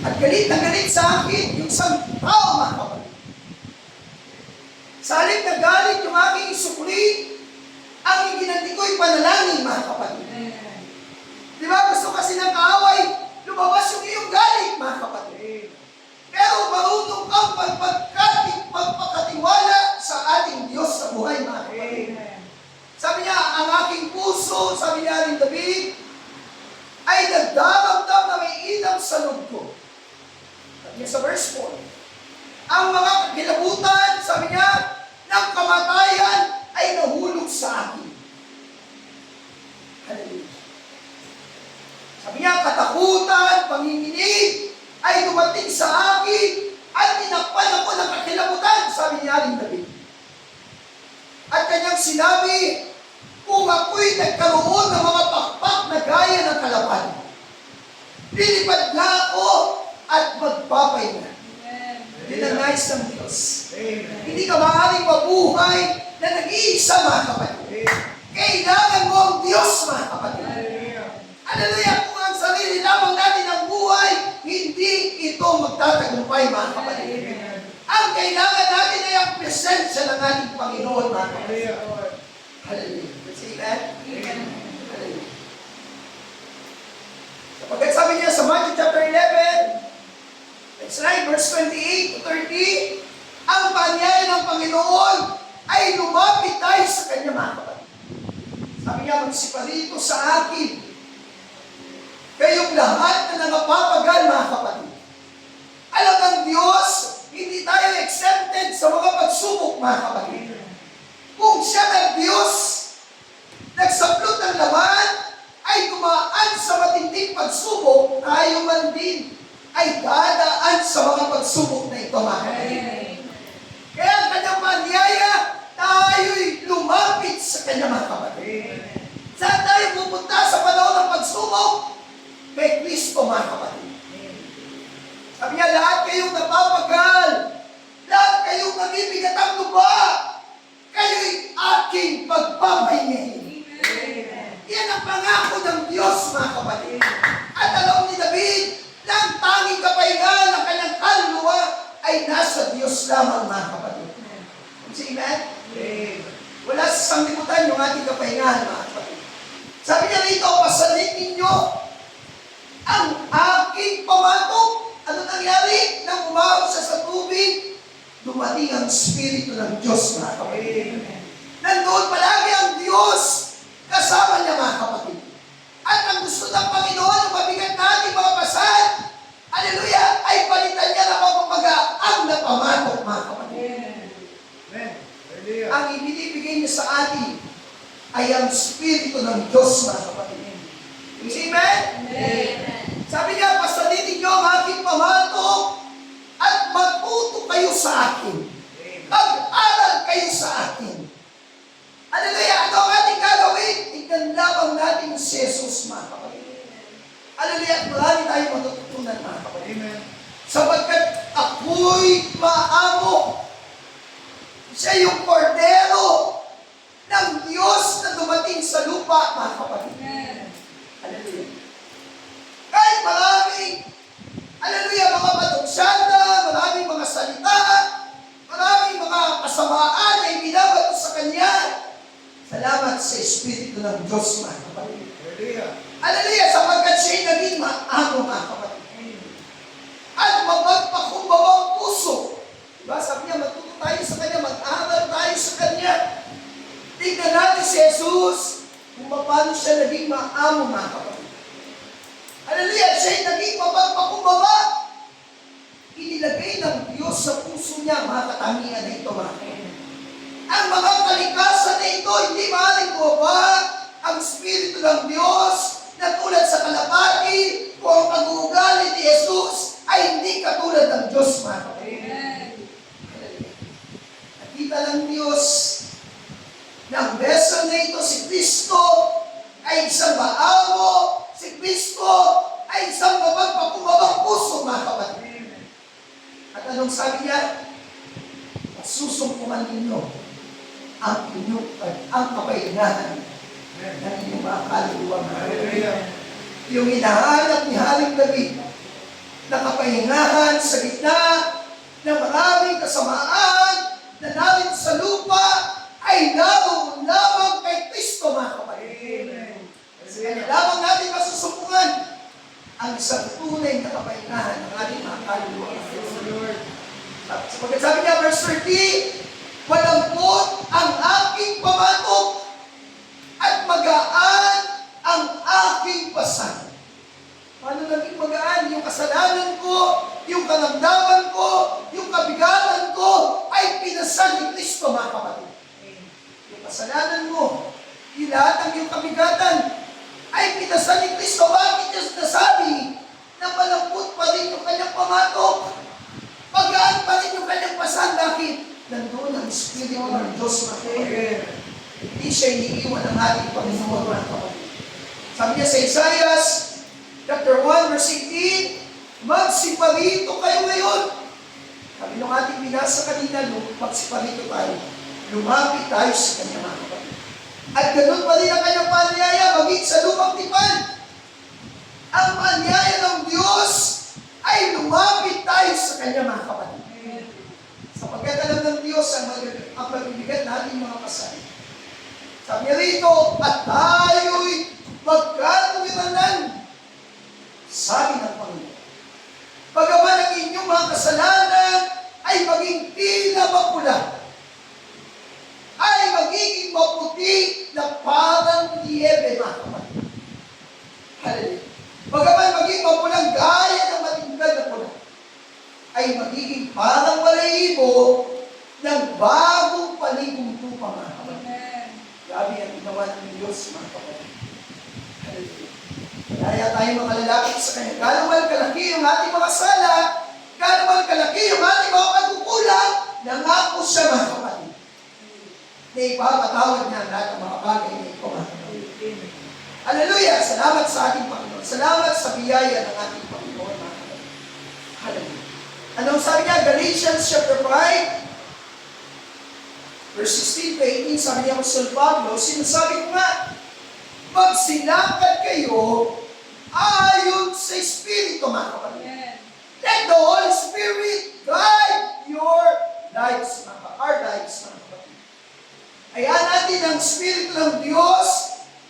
At galit na galit sa akin yung isang tao, mga kapatid. Sa halip na galit yung aking sukli, ang iginanti ko'y panalangin, mga kapatid. Di ba? Gusto kasi ng kaaway, lumabas yung iyong galit, mga kapatid. Pero marunong kang magpakatiwala sa ating Diyos sa buhay, mga kapatid. Sabi niya, ang aking puso, sabi niya rin David, ay nagdaramdam na may inam sa loob ko. Sabi niya sa verse 4, ang mga kilabutan, sabi niya, ng kamatayan ay nahulog sa akin. Hallelujah. Sabi niya, katakutan, panginginig, ay dumating sa akin at tinakpan ako ng kakilabutan, sabi niya rin David. At kanyang sinabi, kung ako'y nagkaroon ng mga pakpak na gaya ng kalapan, lilipad na ako at magpapahinga. Yun ang nais ng Diyos. Hindi ka maaaring mabuhay na nag-iisa, mga kapatid. Kailangan mo ang Diyos, mga kapatid. Hallelujah! Kung ang sarili lamang natin ang buhay, hindi ito magtatagumpay, mga kapatid. Ang kailangan natin ay ang presensya ng ating Panginoon, mga kapatid. Hallelujah. Say that. Hallelujah. Sapagkat sabi niya sa Matthew chapter 11, let's read verse 28 to 30, ang paanyaya ng Panginoon ay lumapit tayo sa Kanya, mga kapatid. Sabi niya, magsiparito sa akin, kayong lahat na nangapapagal, mga kapatid. Alam ng Diyos, hindi tayo exempted sa mga pagsubok, mga kapatid. Kung siya ng Diyos, nagsaplot ng laman, ay dumaan sa matinding pagsubok, tayo man din ay dadaan sa mga pagsubok na ito, mga kapatid. Kaya ang kanyang paanyaya, tayo'y lumapit sa kanya, mga kapatid. Saan tayo pupunta sa panahon ng pagsubok? Kay Kristo, mga kapatid. Sabi niya, lahat kayong napapagal, lahat kayong nabibigat ang lupa, kayo'y aking pagpapahingahin. Yan ang pangako ng Diyos, mga kapatid. At alam ni David, na ang tanging kapahingahan ng kanyang kaluluwa ay nasa Diyos lamang, mga kapatid. Say amen? Wala sa sanglibutan yung ating kapahingahan, mga kapatid. Sabi niya rito, pasanin ninyo ang aking pamatok. Ano nangyari? Nang umahon siya sa tubig, dumating ang Espiritu ng Diyos, mga kapatid. Nandoon palagi ang Diyos kasama niya, mga kapatid. At ang gusto ng Panginoon, ang mabigat natin mga pasal, hallelujah, ay palitan niya na ang napamatok, mga kapatid. Ang ibinibigay niya sa atin ay ang Espiritu ng Diyos, mga kapatid. Amen? Sabi niya, pasalinin niyo ang aking pamatok at magtuto kayo sa akin. Mag-aral kayo sa akin. Hallelujah! Ano ang ating gagawin? Tignan lamang natin si Jesus, mga kapatid. Hallelujah! At marami tayong matututunan, mga kapatid. Sapagkat ako'y maamo. Siya yung kordero ng Diyos na dumating sa lupa, mga kapatid. Hallelujah! Kahit maraming, hallelujah, mga patugsada, maraming mga salita, maraming mga kasamaan na ibinabato sa Kanya, salamat sa Espiritu ng Diyos, mga kapatid. Hallelujah, sapagkat siya'y naging maamo, mga kapatid. At mapagpakumbawang puso. Diba? Sabi niya, matuto tayo sa Kanya, mag-aral tayo sa Kanya. Tingnan natin si Jesus kung paano siya naging maamo, mga kapatid. Hallelujah! Siya'y naging mapagpakumbaba. Inilagay ng Diyos sa puso niya, mga katangian na ito, mga kapatid. Ang mga kalikasan na ito, hindi maaaring bumaba ang Espiritu ng Diyos na tulad sa kalapati o ang pag-uugali ni Jesus ay hindi katulad ng Diyos, mga kapatid. Nakita ng Diyos na ang vessel na ito, si Kristo, ay isang maamo, si Kristo ay isang mapagpakumbabang puso, Anong sabi niya? Susumpungan ninyo ang kapahingahan ng inyong mga kaluluwa. Yung hinahanap ni Haring David na kapahingahan sa gitna ng maraming kasamaan na namin sa lupa ay lamang kay Kristo, mga kapatid. Kaya lamang natin masusumpungan ang isang tunay na kapahingahan ng ating mga kaluluwa. Sapagkat sabi niya, verse 30, "Malambot ang aking pamatok at magaan ang aking pasan." Paano naging magaan? Yung kasalanan ko, yung kalamdaman ko, yung kabigatan ko, ay pinasan ni Kristo, mga kapatid. Yung kasalanan mo, yung lahat ng yung kabigatan, ay pinasan ni Kristo. Bakit niya nasabi na malambot pa rin yung kanyang pamatok? Magaan pa rin yung kanyang pasan. Bakit? Nandun ang Espiritu ng Diyos, mga kapatid. Hindi siya iniiwan ng ating Panginoon, mga kapatid. Sabi niya sa Isaiah chapter 1, verse 18, "Magsiparito kayo ngayon." Sabi nung ating binasa kanina, magsiparito tayo. Lumapit tayo sa kanya, mga kapatid. At ganun pa rin ang kanyang paanyaya, maging sa lumang tipan. Ang paanyaya ng Diyos ay lumapit tayo sa kanya, mga kapatid. Sapagkat alam ng Diyos ang magbibigat natin mga pasan. Sabi niya rito, "At tayo'y magkatuwiranan." Sabi ng Panginoon, "Bagaman ang inyong mga kasalanan ay maging tila mapula, ay magiging maputi na parang niyebe," mga kapatid. Hallelujah. Bagaman maging mapulang gaya ng matingkad na pula, ay magiging parang balahibo ng bagong paligong tupa, mga kapatid. Grabe ang ginawa ng Diyos, mga kapatid. Hallelujah. Kaya tayo mga lalapit sa Kanya. Gaano man kalaki yung ating mga sala, gaano man kalaki yung ating mga pagkukulang, nangako siya, mga kapatid, na ipapatawad niya ang lahat ng mga bagay na ito, mga kapatid. Hallelujah! Salamat sa ating Panginoon. Salamat sa biyaya ng ating Panginoon, mga kapatid. Hallelujah. Anong sabi niya? Galatians chapter 5, verse 16 to 18, sabi niya kung San Pablo, sinasabi ko nga, magsilakad kayo ayon sa Espiritu, mga kapatid. Let the Holy Spirit guide your lives, our lives, mga kapatid. Hayaan natin ang Espiritu ng Diyos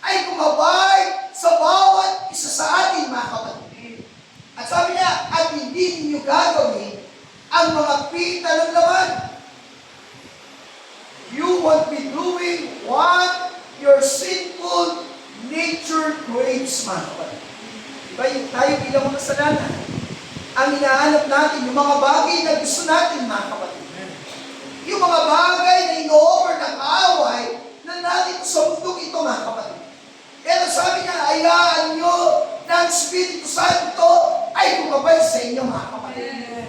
ay gumabay sa bawat isa sa atin, mga kapatid. At sabi niya, at hindi ninyo gagawin ang mga pita ng laman. You won't be doing what your sinful nature craves, mga kapatid. Diba yung tayo bilang mga kasalanan, ang hinahanap natin, yung mga bagay na gusto natin, mga kapatid. Yung mga bagay na ino-offer ng kaaway na natin sa mundong ito, mga kapatid. Pero sabi niya, hayaan nyo na ang Espiritu Santo ay gumabay sa inyo, mga kapatid.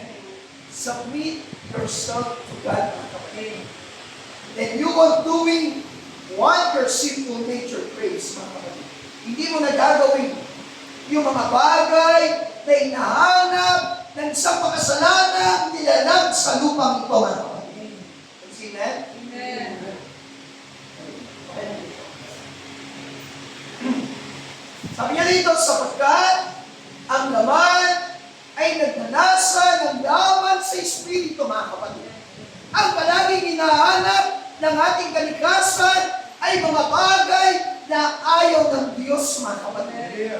Submit yourself to God, mga kapatid. Then you are doing what your sinful nature craves, mga kapatid. Hindi mo na gagawin yung mga bagay na inahanap ng isang makasalanan nilalang sa lupang ito, mga kapatid. Amen? Amen. Sabi niya dito, sapagkat ang laman ay nagnanasa ng laman sa Espiritu, mga kapatid. Ang palaging hinahanap ng ating kalikasan ay mga bagay na ayaw ng Diyos, mga kapatid.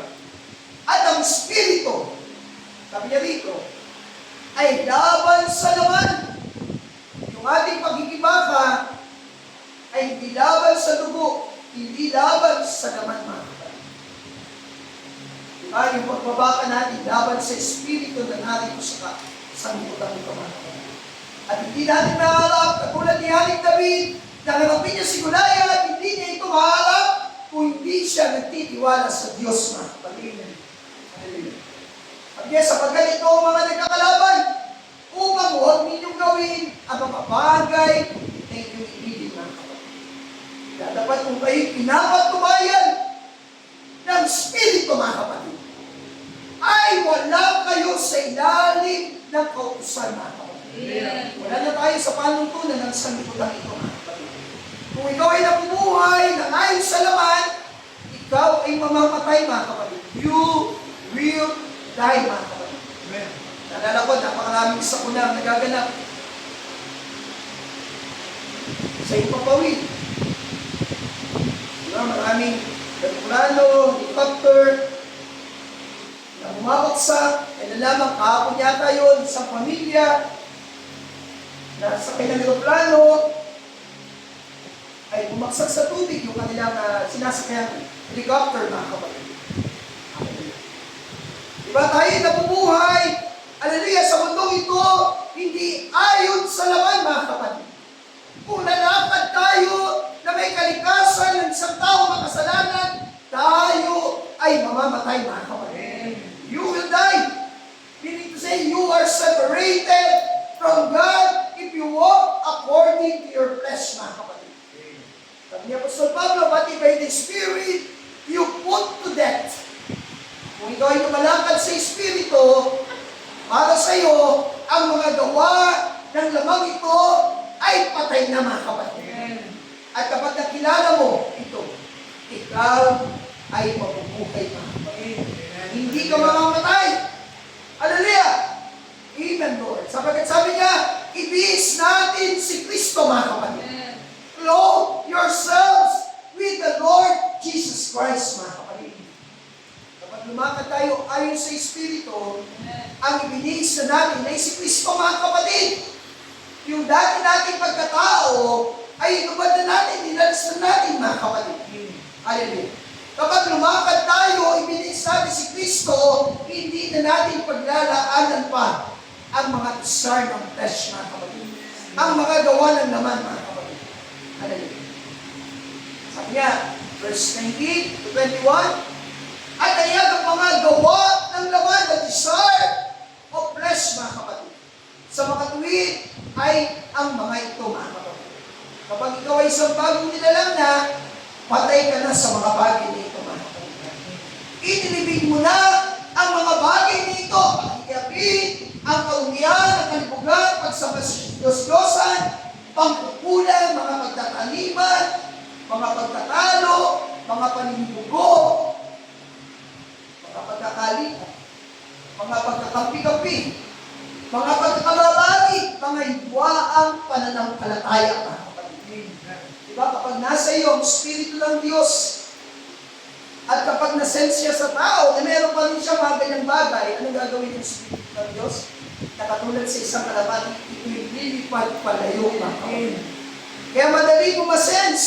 At ang Espiritu, sabi niya dito, ay laban sa laman. Yung ating pagkikibaka ay hindi laban sa dugo, hindi laban sa laman, mga kapatid. Diba? Yung pagbabaka natin, laban sa Espiritu na narito sa sanlibutan nito, mga kapatid. At hindi natin maharap, katulad ni Haring David, nangarapin niya si Goliath, hindi niya ito maharap kung hindi siya nagtitiwala sa Diyos, mga kapatid. Hallelujah. At yes, sapagkat ito ang mga nagkakalaban upang huwag ninyong gawin ang mga bagay na inyong ibigin, mga kapatid. Kaya dapat kung kayo'y pinapatubayan ng Espiritu, mga kapatid, ay wala kayo sa ilalim ng kautusan, mga kapatid. Wala na tayo sa panuntunan ng sanlibutan ito, mga kapatid. Kung ikaw ay nabubuhay na ayon sa laman, ikaw ay mamamatay, mga kapatid. You will die, mga kapatid. Naalala ko, napakaraming sakuna nagaganap sa ipapawid. Diba, maraming aeroplano, helicopter, na bumabagsak, ay nalaman kahapon yata yun, sa pamilya, na sa kanilang aeroplano, ay bumagsak sa tubig yung kanilang sinasakayang helicopter, mga kapatid. Diba tayo nabubuhay, hallelujah, sa mundong ito, hindi ayon sa laman, mga kapatid. Kung lalakad tayo na may kalikasan ng isang tao makasalanan, tayo ay mamamatay, mga kapatid. You will die. Meaning to say, you are separated from God if you walk according to your flesh, mga kapatid. Sabi ni Apostol Pablo, but if by the Spirit, you put to death. Kung ikaw ay lumalakad sa Espiritu, para sa iyo, ang mga gawa ng lamang ito ay patay na, mga kapatid. At kapag nakilala mo ito, ikaw ay mabubuhay, mga kapatid. Hindi ka mamamatay. Hallelujah! Amen, Lord. Sapagkat sabi niya, ibis natin si Kristo, mga kapatid. Clothe yourselves with the Lord Jesus Christ, mga kapatid. Kapag lumakad tayo ayon sa Espiritu, ang ibinigis na natin ay si Kristo, mga kapatid. Yung dati nating pagkatao ay inubad na natin, dinalas na natin, mga kapatid. Hallelujah. Kapag lumakad tayo, ibinigis natin si Kristo, hindi na natin paglalaanan pa ang mga desire ng flesh, mga kapatid. Ang mga gawa ng laman, mga kapatid. Hallelujah. Sabi niya, verse 19 to 21, at ayag ang mga gawa ng laman, the desire of flesh, mga kapatid. Sa makatuwid ay ang mga ito, mga kapatid. Kapag ikaw ay isang bagong nilalang na, patay ka na sa mga bagay na ito, mga kapatid. Inilibig mo na ang mga bagay na ito, pagkikapit, ang kaungian, ang kalibugan, pagsamasyosan, pangkukulang, mga pagtataliman, mga pagtatalo, mga paninibugo, mga pagkakalita, mga pagkakampi-kampi, mga pagkakababagi, mga hidwaang pananampalataya, mga kapatid. Diba? Kapag nasa iyo ang Espiritu ng Diyos, at kapag nasensya sa tao, na meron pa rin siya mga ganyang bagay, anong gagawin ng Espiritu ng Diyos? Nakatulad sa isang kalapati, ililipad palayo, mga kapatid. Kaya madali mo masense.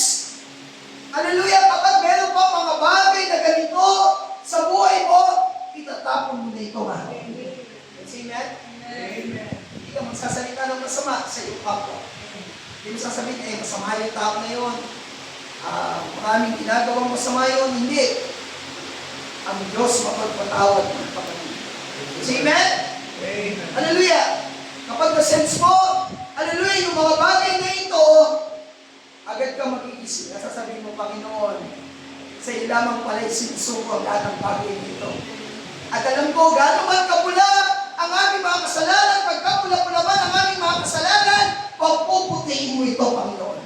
Hallelujah! Kapag meron pa mga bagay na ganito sa buhay mo, itatapon mo na ito, mga kapatid. Amen? Amen. Hindi ka magsasalita ng masama sa iyong kapwa. Hindi mo sasabihin, masama yung tao na yun. Maraming ginagawang masama yun. Hindi. Ang Diyos mapagpatawad, mga kapatid. Amen? Amen. Hallelujah! Kapag na-sense mo, hallelujah, yung mga bagay na ito, agad ka mag-iisip. Nasasabihin mo, Panginoon, sa iyo lamang pala'y sinusuko ang lahat ng bagay nito. At alam ko, gaano man kapula ang aming mga kasalanan, pagkapula-pula man ang aming mga kasalanan, pagpuputiin mo ito, Panginoon.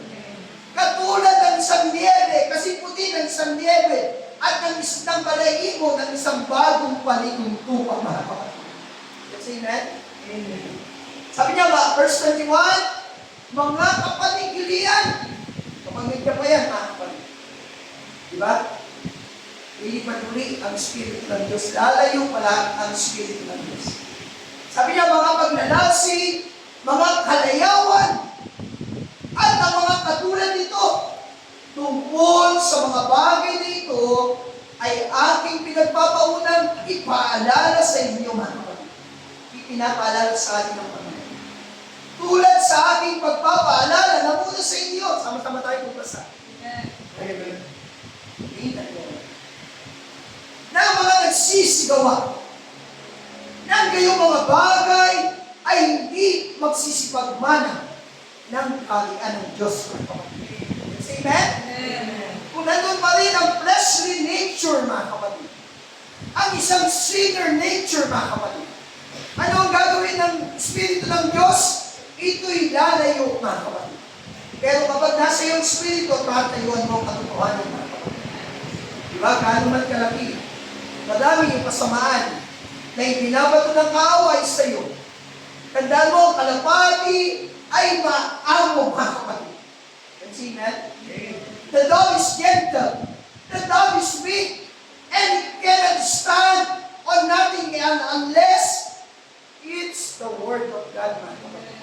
Katulad ng isang niebe, kasi puti ng isang niebe, at ng isang balahibo ng isang bagong paligong tupa, mga kapatid. Amen? Amen. Sabi niya ba, verse 21, mga kapatigilian, kapag nagka pa yan, mga kapatid. Diba? Ilipad uli ang Espiritu ng Diyos. Lalayo pala ang Espiritu ng Diyos. Sabi niya, mga paglalasi, mga kalayawan, at ang mga katulad nito, tungkol sa mga bagay na ito, ay aking pinagpapaunang ipaalala sa inyo, mga kapatid. Ipinapaalala sa atin ng Panginoon. Tulad sa aking pagpapaalala na muna sa inyo. Sama-sama tayo pugbasa. Amen. Na mga nagsisigawa, na gayong mga bagay ay hindi magsisipagmana ng kaharian ng Diyos. Amen? Amen. Kung nandun pa rin ang fleshly nature, mga kapatid, ang isang sinner nature, mga kapatid, ano ang gagawin ng Espiritu ng Diyos? ito'y lalayo, mga kapatid. Pero kapag nasa iyong spirito, tatayuan mo ang katotohanan, mga kapatid. Diba? Gaano man kalaki, madami yung kasamaan na ibinabato ng kaaway sa iyo. Tandaan mo, ang kalapati ay maamo, mga kapatid. Can see that? The dog is gentle. The dog is weak. And it cannot stand on nothing unless it's the word of God, mga kapatid.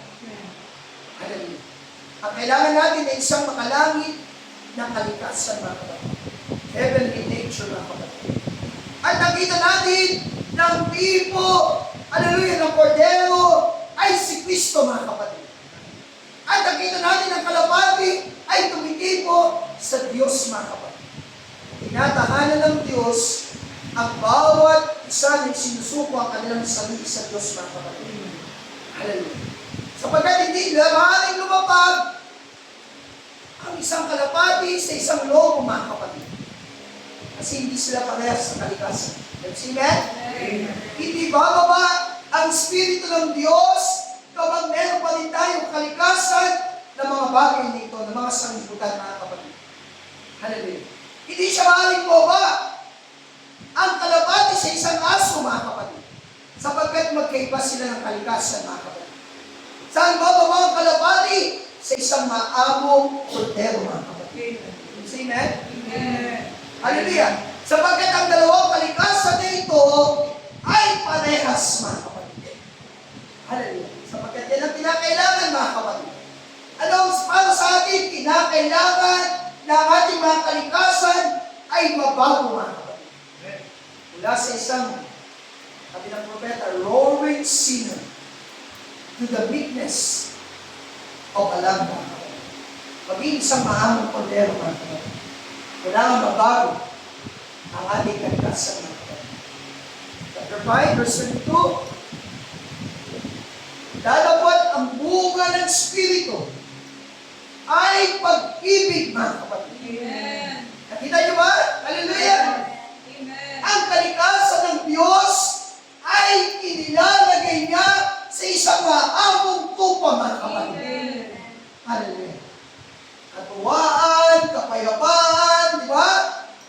Hallelujah. Ang kailangan natin ay isang makalangit na kalikasan, mga kapatid. Heavenly nature, mga kapatid. At nakita natin ng tipo, hallelujah, ng kordero ay si Kristo, mga kapatid. At nakita natin ng kalapati ay tumitipo sa Diyos, mga kapatid. Tinatahanan ng Diyos ang bawat isa na sinusuko ang kanilang sarili sa Diyos, mga kapatid. Hallelujah. Sapagkat hindi maaaring lumapag ang isang kalapati sa isang lobo, mga kapatid. Kasi hindi sila parehas sa kalikasan. Amen? Hindi bababa ang Espiritu ng Diyos kapag meron pa rin tayong kalikasan ng mga bagay nito, ng mga sanglibutan, mga kapatid. Hallelujah. Hindi siya maaaring baba ang kalapati sa isang aso, mga kapatid. Sapagkat magkaiba sila ng kalikasan, mga kapatid. Saan bababa ang kalapati? Sa isang maamong kordero, mga kapatid. Amen? Hallelujah. Sapagkat ang dalawang kalikasan na ito ay parehas, mga kapatid. Hallelujah. Sapagkat yan ang kinakailangan, mga kapatid. Anong para sa atin, kinakailangan na ang ating mga kalikasan ay mabago, mga kapatid. Mula sa isang, sabi ng propeta, roaring sinner to the meekness of a lamb, mga kapatid. Maging isang maamong kordero, mga kapatid. Kailangan mabago ang ating kalikasan, mga kapatid. Chapter 5, verse 22. Lalapot ang bunga ng Espiritu ay pag-ibig, mga kapatid. Amen. Nakita niyo ba? Hallelujah! Amen. Ang kalikasan ng Diyos ay inilalagay niya sa isang maamong tupa, mga kapatid. Hallelujah! Katuwaan, kapayapaan, di ba?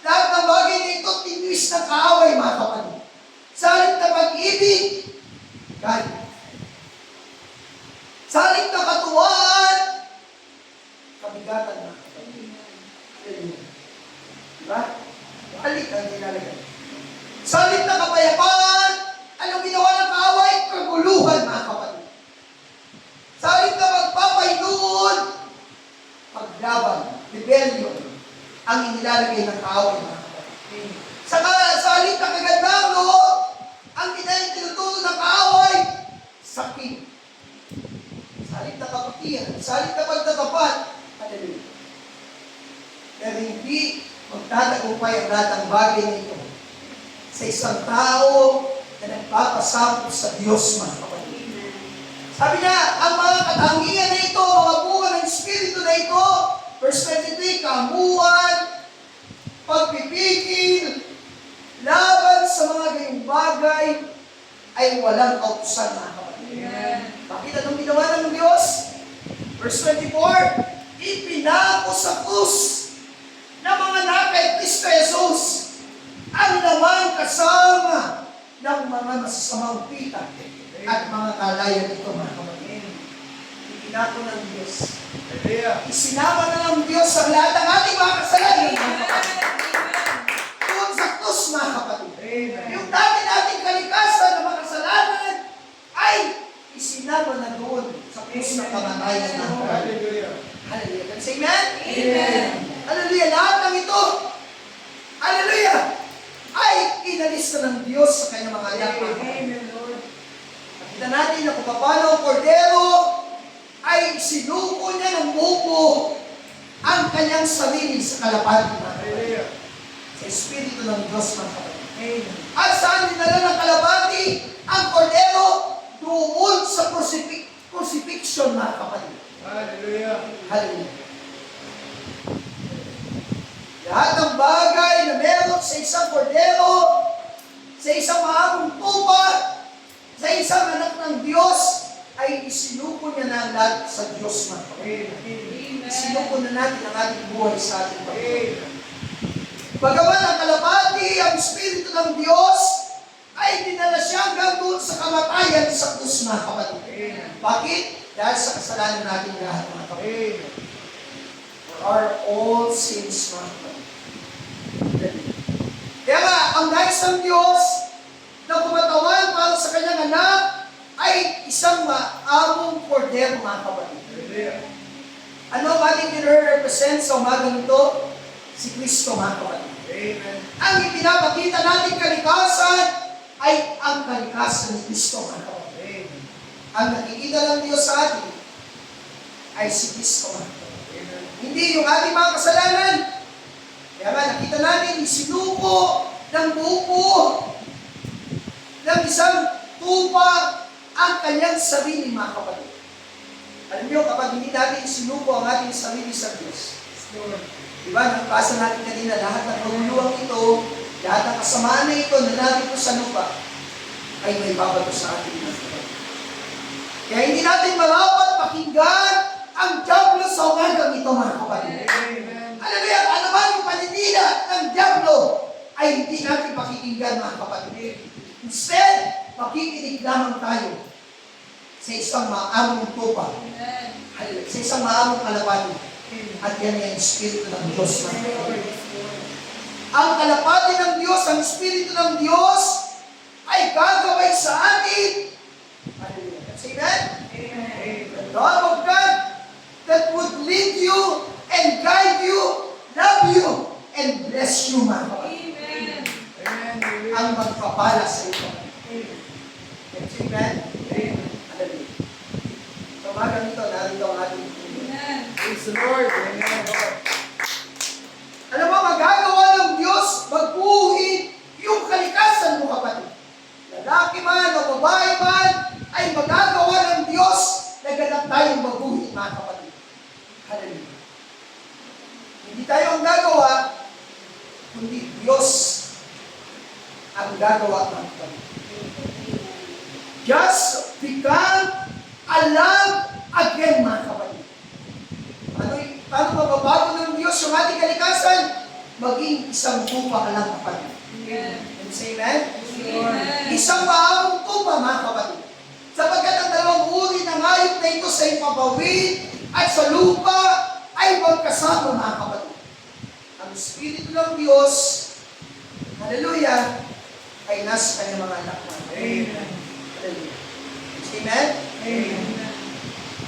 Lahat ng bagay nito, tinuis ng kaaway, mga kapatid. Sa halip na pag-ibig, galit. Sa halip na katuwaan, kabigatan, mga kapatid. Hallelujah. Diba? Balik ang nilalagay. Sa halip na kapayapaan, anong ginawa ng kaaway? Kaguluhan, mga kapatid. Sa halip na magpapainuon, paglaban, rebellion, ang inilalagay ng kaaway, mga kapatid. Sa halip na kagandang loob, ang tinutulong ng kaaway, sakit. Sa halip na kaputihan, sa halip na pagtatapat, hallelujah. Pero hindi magtatagumpay ang lahat ng bagay nito sa isang tao na nagpapasakop sa Diyos, mga kapatid. Sabi niya, ang mga katangian na ito, mga bunga ng Espiritu na ito, verse 23, kamuhan, pagpipigil, laban sa mga gayong bagay, ay walang kautusan, mga kapatid. Bakit anong ginawa ng Diyos? Verse 24, ipinako sa krus na mga nakay Kristo Jesus ang naman kasama ng mga masasamang pita at mga kalayan nito, mga kapatid. Ipinako ng Diyos. Isinama na ng Diyos ang lahat ng ating mga kasalanan, mga kapatid. Doon sa krus, mga kapatid. Yung dati nating kalikasan ng mga kasalanan ay isinama na doon sa krus ng kamatayan, mga kapatid. Hallelujah. Can say amen? Amen. Hallelujah. Lahat ng ito, hallelujah, ay inalis na ng Diyos sa kanyang mga anak, mga kapatid. Amen, Lord. Nakita natin na kung paano ang kordero ay sinuko niya ng buko ang kanyang sarili sa kalapati, mga kapatid. Sa Espiritu ng Diyos, mga kapatid. At saan dinala ng kalapati ang kordero? Doon sa crucifixion, mga kapatid. Hallelujah. Hallelujah. Lahat ng bagay na meron sa isang kordero, sa isang maamong tupa, sa isang anak ng Diyos, ay ay isinuko niya na lahat sa Diyos mga kapatid. Isinuko na natin ang ating buhay sa ating Panginoon. Bagaman ang kalapati, ang Espiritu ng Diyos, ay dinala siya hanggang doon sa kamatayan sa krus mga kapatid. Bakit? Dahil sa kasalanan natin lahat mga kapatid. For our all sins mga kapatid. Kaya nga, ang nais ng Diyos na kumatawan para sa kanyang anak ay isang maamong kordero mga kapatid. Ano ang ating nire-represent sa umagang ito? Si Kristo mga kapatid. Ang ipinapakita natin kalikasan ay ang kalikasan ni Kristo mga kapatid. Ang nakikita ng Diyos sa atin ay si Kristo mga kapatid. Hindi yung ating mga kasalanan. Kaya nga nakita natin isinuko ng buko ng isang tupa ang kanyang sarili mga kapatid. Alam niyo, kapag hindi natin isinuko ang ating sarili sa Diyos, diba, nakapasa natin kanina, lahat ng paguluang ito, lahat ng kasamaan na ito na natin sa lupa, ay may babato sa ating mga kapatid. Kaya hindi natin malapat pakinggan ang Diablo sa umagang ito mga kapatid. Hallelujah! Ano man yung paninila ng Diablo ay hindi natin pakikinggan mga kapatid. Instead, makikinig lamang tayo sa isang maamong tupa. Hallelujah! Sa isang maamong kalapati. At yan ay ang Espiritu ng Diyos. Ang kalapati ng Diyos, ang Espiritu ng Diyos ay gagaway sa atin. Hallelujah! Amen? The love of God that would lead you and guide you, love you, and bless you, mga kapatid. Ang magpapala sa iyo. Amen? Hallelujah. So, umagang ito, narito ang ating praise the Lord. Amen. Alam mo, magagawa ng Diyos, magbuhin yung kalikasan mo, kapatid. Lalaki man o babae man, ay magagawa ng Diyos na ganap tayong magbuhin, mga kapatid. Hallelujah. Hindi tayo ang gagawa, kundi Diyos ang gagawa ng kapatid. Just become alive again, mga kapatid. Paano mababago ng Diyos yung ating kalikasan? Maging isang tupa ka lang, kapatid. Can you say amen? Isang maamong tupa, mga kapatid. Sapagkat ang dalawang uri ng hayop na ito sa ipapawid at sa lupa ay magkasama, mga kapatid. Ang Espiritu ng Diyos, hallelujah, ay nasa kanyang mga anak. Amen. Hallelujah. Amen? Amen.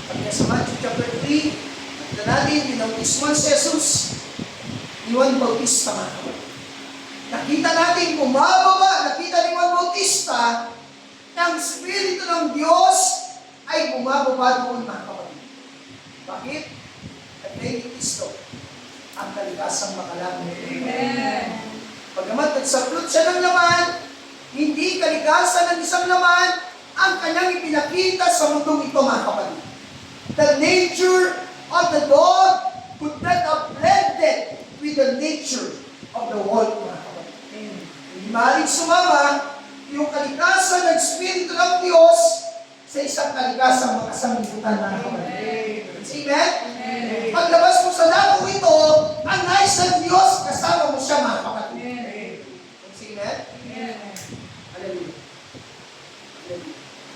Pagka sa Matthew chapter 3, nakita natin, binautismuhan si Jesus, ni Juan Bautista, mga kapatid. Nakita natin bumababa, nakita ni Juan Bautista, na ang Espiritu ng Diyos ay bumababa doon, mga kapatid. Bakit? At kay Kristo, ang kaligtasang makalamang. Amen. Pagamat nagsaplot siya ng laman, hindi kalikasan ng isang laman ang kanyang ipinakita sa mundong ito, mga kapatid. The nature of the dog could not have blended with the nature of the world, mga kapatid. Hindi maaaring sumama yung kalikasan ng Espiritu ng Diyos sa isang kalikasang makasanglibutan, mga kapatid. Amen? Paglabas mo sa lako ito, ang nais ng Diyos, kasama mo siya, mga kapatid. Amen? Hallelujah.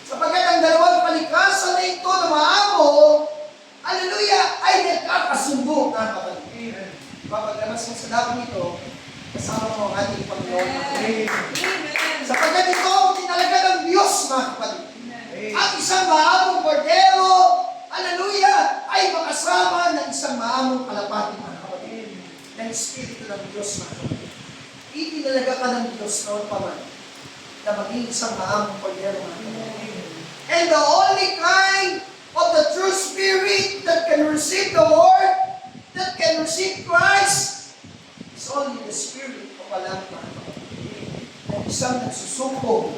Sapagkat ang dalawang palikasan na ito na maamo, hallelujah, ay nagkakasundo, mga kapatid. Paglabas mo sa lako ito, kasama mo ang ating Panginoon. Sapagkat ito ang tinalaga ng Diyos, mga kapatid. Ang isang maamong kordero, hallelujah, ay makasama ng isang maamong kalapati, mga kapatid. Ng Espiritu ng Diyos, mga kapatid. Itinalaga ka ng Diyos noon pa man na maging isang maamong kordero, mga kapatid. And the only kind of the true Spirit that can receive the Word, that can receive Christ, is only the Spirit of Allah, mga kapatid. Ng isang nagsusukong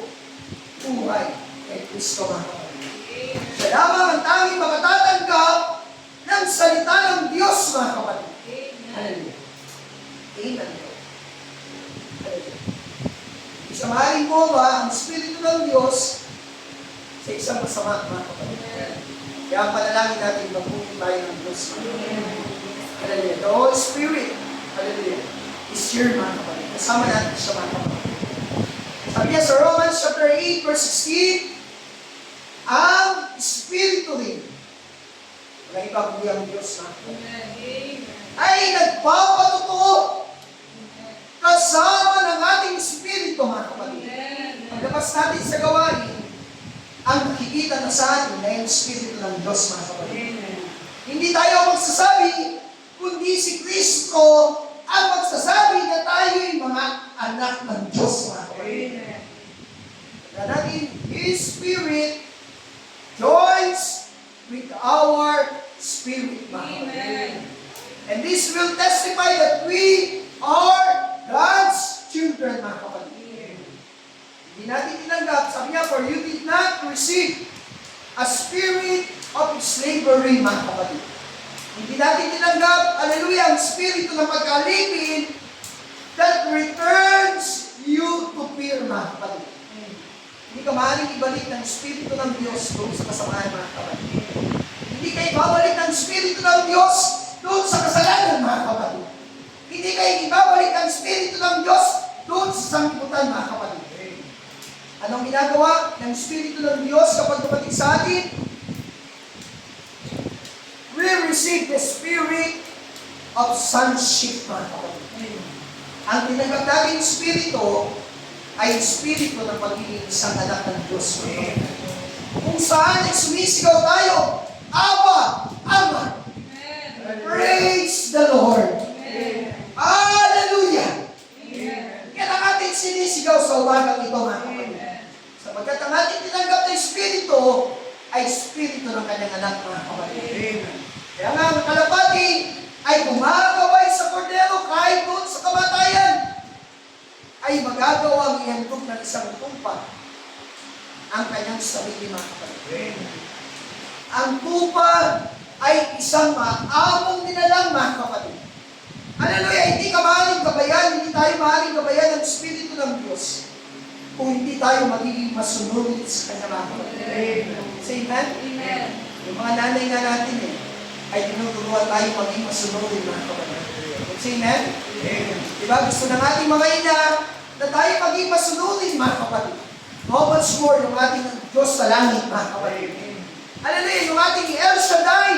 buhay kay Kristo, mga kapatid. Siya lamang ang tanging makatatanggap ng salita ng Diyos, mga kapatid. Hallelujah. Amen. Hallelujah. Isamahin mo ba ang Espiritu ng Diyos sa isang masama, mga kapatid. Kaya ang panalangin natin, mabuti tayo ng Diyos. Hallelujah. The Holy Spirit, hallelujah, is here, mga kapatid. Kasama natin siya, mga kapatid. Sabi niya sa Romans chapter 8, verse 16, ang Espiritu rin, wala iba kundi ang Diyos, mga kapatid, ay nagpapatotoo kasama ng ating Espiritu, mga kapatid. Paglapas natin sa gawain, ang nakikita na sa atin ay ang Espiritu ng Diyos, mga kapatid. Hindi tayo magsasabi, kundi si Kristo ang magsasabi na tayo ay mga anak ng Diyos, mga kapatid. Na natin, His Spirit joins with our spirit, mga kapatid. And this will testify that we are God's children, mga kapatid. Hindi natin tinanggap, sabi niya, for you did not receive a spirit of slavery, mga kapatid. Hindi natin tinanggap, hallelujah, ang spirito ng pagkalipin that returns you to fear, mga kapatid. Hindi ka maaaring ibalik ng spirito ng Diyos doon sa kasamaan, mga kapatid. Hindi ka ibabalik ng spirito ng Diyos doon sa kasalanan, mga kapatid. Hindi ka ibabalik ng spirito ng Diyos doon sa sanglibutan, mga kapatid. Anong ginagawa ng Espiritu ng Diyos kapag dumating sa atin? We receive the Spirit of sonship, mga kapatid. Ang tinanggap natin Espiritu ay Espiritu ng pagiging isang anak ng Diyos, mga kapatid. Kung saan ay sumisigaw tayo, Abba, Ama. Praise the Lord. Hallelujah. Yan ang ating sinisigaw sa umagang ito, mga kapatid. Sapagkat ang ating tinanggap na Espiritu ay Espiritu ng kanyang anak, mga kapatid. Kaya nga ang kalapati ay gumagaway sa kordero kahit doon sa kamatayan ay magagawang ihandog ng isang tupa ang kanyang sarili, mga kapatid. Ang tupa ay isang maamong nilalang, mga kapatid. Hallelujah! Hindi ka maaaring gabayan, hindi tayo maaaring gabayan ng Espiritu ng Diyos kung hindi tayo magiging masunod sa Kanya, mga kapatid. Say amen? Amen. Yung mga nanay nga natin ay tinuturuan tayo maging masunod, mga kapatid. Say amen? Diba? Gusto ng ating mga ina na tayo maging masunodin, mga kapatid. How much more yung ating Diyos sa langit, mga kapatid. Hallelujah! Yung ating El Shaddai,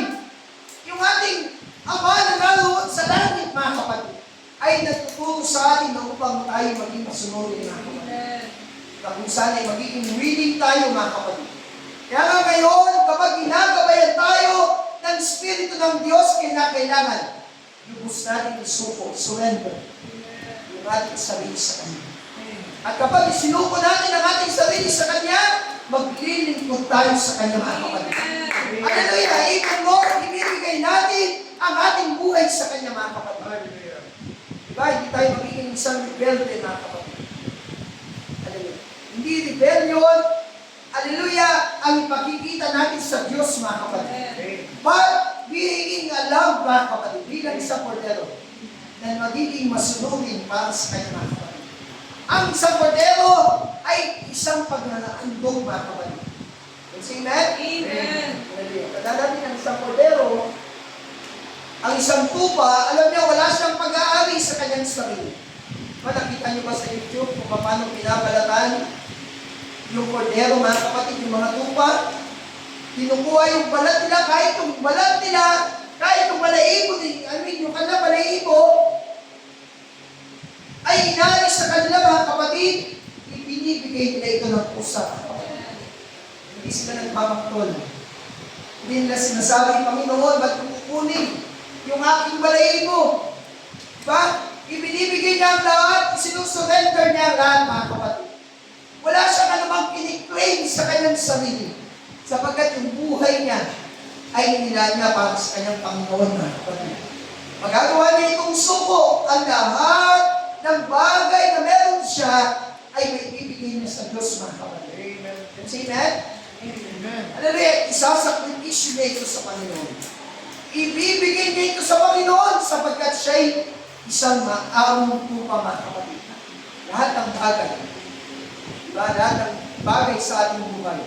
yung ating Ama na naroon sa langit, mga kapatid, ay nagtuturo sa atin na upang tayo maging masunodin, mga kapatid. Na kung saan ay magiging willing tayo, mga kapatid. Kaya nga ngayon, kapag ginagabayan tayo ng Espiritu ng Diyos, kailangan lubos natin isuko, surrender yung ating sarili sa Kanya. At kapag isinuko natin ang ating sarili sa Kanya, maglilingkod tayo sa Kanya, mga kapatid. Hallelujah! Even Lord, ibibigay natin ang ating buhay sa Kanya, mga kapatid. Diba? Hindi tayo magiging isang rebelde, mga kapatid. Hallelujah. Hindi rebellion, hallelujah, ang ipakikita natin sa Diyos, mga kapatid. But being a love, mga kapatid, bilang isang kordero, na magiging masunugin para sa Kanya, mga kapatid. Ang isang kordero ay isang pagnanaandog, mga kapatid. Say amen? Amen. Hallelujah. Kadalatin ang isang kordero, ang isang tupa, alam niyo, wala siyang pag-aari sa kanyang sarili. Nakita niyo ba sa YouTube kung paano pinabalatan yung kordero, mga kapatid, yung mga tupa? Kinukuha yung balat nila, kahit yung balat nila, kahit yung balaibo, yung kanilang balaibo, ay inalis sa kanila, mga kapatid, ibinibigay nila ito ng pusa. Hindi sila nagmamaktol. Hindi nila sinasabi, Panginoon, ba't kukunin yung aking balaibo? Diba? Ibinibigay niya ang lahat, sinusurrender niya ang lahat, mga kapatid. Wala siyang anumang kiniklaim sa kanyang sarili, sapagkat yung buhay niya ay nila niya para sa kanyang Panginoon, mga kapatid. Magagawa niya itong suko, ang lahat ng bagay na meron siya ay may ibigay niya sa Diyos, mga kapatid. Amen. Can you say that? Amen. Hallelujah. Isasakripisyo niya ito sa Panginoon. Ibibigay niya ito sa Panginoon sapagkat siya'y isang maamong tupa, mga kapatid. Lahat ng bagay. Diba? Lahat ng bagay sa ating buhay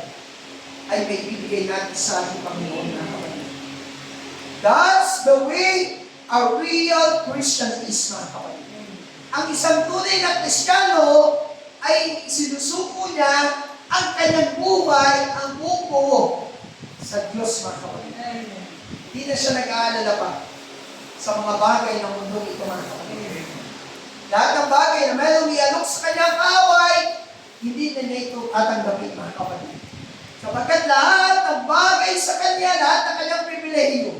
ay may bibigay natin sa ating Panginoon na kapatid. That's the way a real Christian is, mga kapatid. Ang isang tunay na Kristiyano ay sinusuko niya ang kanyang buhay, ang buong buo sa Diyos, mga kapatid. Hindi na siya nag-aalala pa sa mga bagay ng mundo ito, mga kapatid. Lahat ng bagay na mayroong ialok sa kanyang kaaway, hindi na niya ito tatanggapin, mga kapatid. Sapagkat lahat ng bagay sa kanya, lahat ng kanyang pribilehiyo,